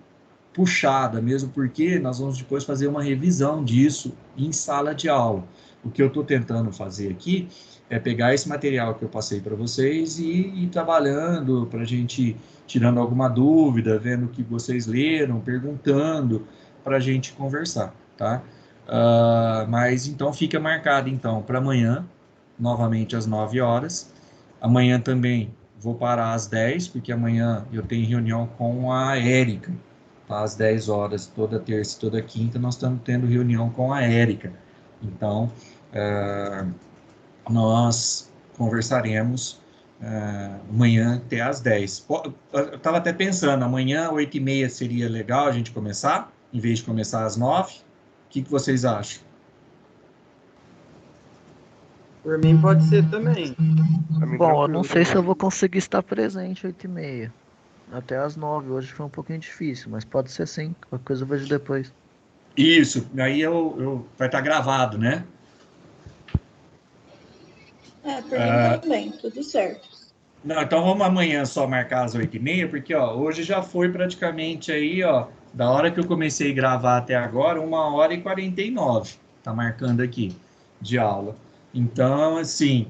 puxada, mesmo porque nós vamos depois fazer uma revisão disso em sala de aula. O que eu estou tentando fazer aqui é pegar esse material que eu passei para vocês e ir trabalhando para a gente tirando alguma dúvida, vendo o que vocês leram, perguntando, para a gente conversar, tá? Mas então fica marcado então para amanhã, novamente às 9 horas. Amanhã também vou parar às 10, porque amanhã eu tenho reunião com a Érica, tá? Às 10 horas, toda terça e toda quinta, nós estamos tendo reunião com a Érica. Então, nós conversaremos amanhã até às 10. Eu estava até pensando, amanhã, 8h30 seria legal a gente começar, em vez de começar às 9. O que vocês acham? Por mim pode ser também. Pra mim, Bom, eu não tranquilo sei se eu também. vou conseguir estar presente 8h30. Até às 9. Hoje foi um pouquinho difícil, mas pode ser sim. Qualquer coisa eu vejo depois. Isso, aí vai estar gravado, né? Por mim também, tudo certo. Não, então vamos amanhã só marcar às 8h30, porque ó, hoje já foi praticamente aí, ó, da hora que eu comecei a gravar até agora, 1h49, tá marcando aqui, de aula. Então, assim,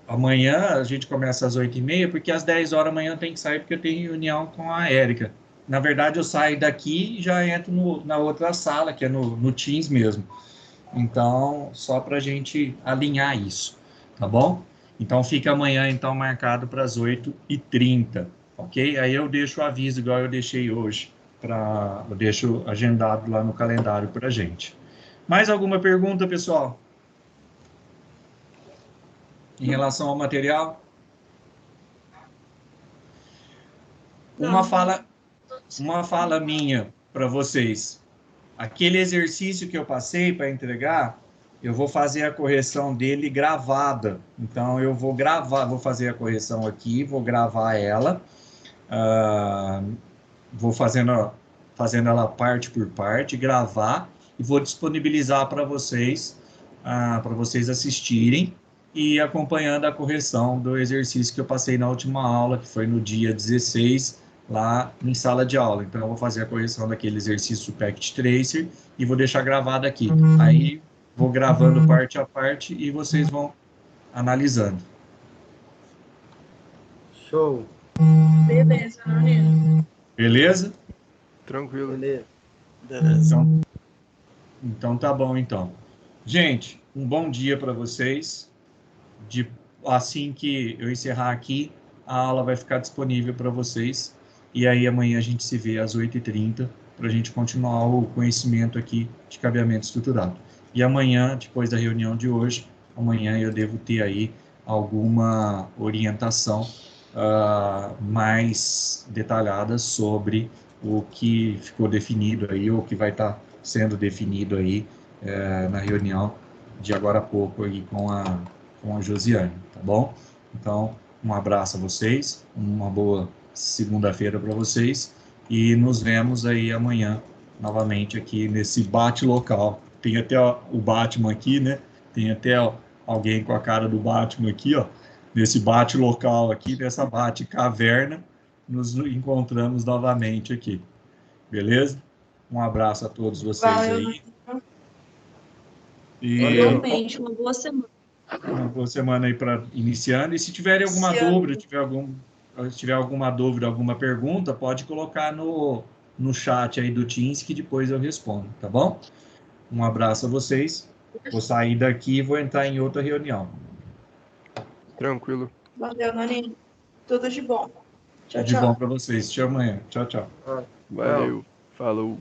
amanhã a gente começa às 8h30, porque às 10 horas amanhã eu tenho que sair, porque eu tenho reunião com a Érica. Na verdade, eu saio daqui e já entro na outra sala, que é no Teams mesmo. Então, só para a gente alinhar isso, tá bom? Então, fica amanhã, então, marcado para as 8h30, ok? Aí eu deixo o aviso, igual eu deixei hoje, eu deixo agendado lá no calendário para a gente. Mais alguma pergunta, pessoal? Em relação ao material? Uma fala minha para vocês. Aquele exercício que eu passei para entregar, eu vou fazer a correção dele gravada. Então, eu vou gravar, vou fazer a correção aqui, vou gravar ela, vou fazendo ela parte por parte, gravar e vou disponibilizar para vocês assistirem e acompanhando a correção do exercício que eu passei na última aula, que foi no dia 16, lá em sala de aula. Então, eu vou fazer a correção daquele exercício Packet Tracer e vou deixar gravado aqui. Aí, vou gravando parte a parte e vocês vão analisando. Show. Beleza, Nonino. Beleza? Tranquilo. Beleza. Então tá bom, então. Gente, um bom dia para vocês. Assim que eu encerrar aqui, a aula vai ficar disponível para vocês. E aí amanhã a gente se vê às 8h30 para a gente continuar o conhecimento aqui de cabeamento estruturado. E amanhã, depois da reunião de hoje, amanhã eu devo ter aí alguma orientação mais detalhada sobre o que ficou definido aí, ou que vai estar sendo definido aí na reunião de agora a pouco aí com a Josiane, tá bom? Então, um abraço a vocês, uma boa segunda-feira para vocês e nos vemos aí amanhã novamente aqui nesse bate-local. Tem até o Batman aqui, né? Tem até alguém com a cara do Batman aqui, ó. Nesse bate-local aqui, nessa bate-caverna, nos encontramos novamente aqui. Beleza? Um abraço a todos vocês aí. E Igualmente, uma boa semana. uma boa semana aí para iniciando. E se tiverem alguma dúvida, se tiver alguma dúvida, alguma pergunta, pode colocar no chat aí do Teams que depois eu respondo, tá bom? Um abraço a vocês. Vou sair daqui e vou entrar em outra reunião. Tranquilo. Valeu, Nonino. Tudo de bom. Tchau, Tudo de bom tchau. para vocês. Até amanhã. Tchau, tchau. Valeu. Falou.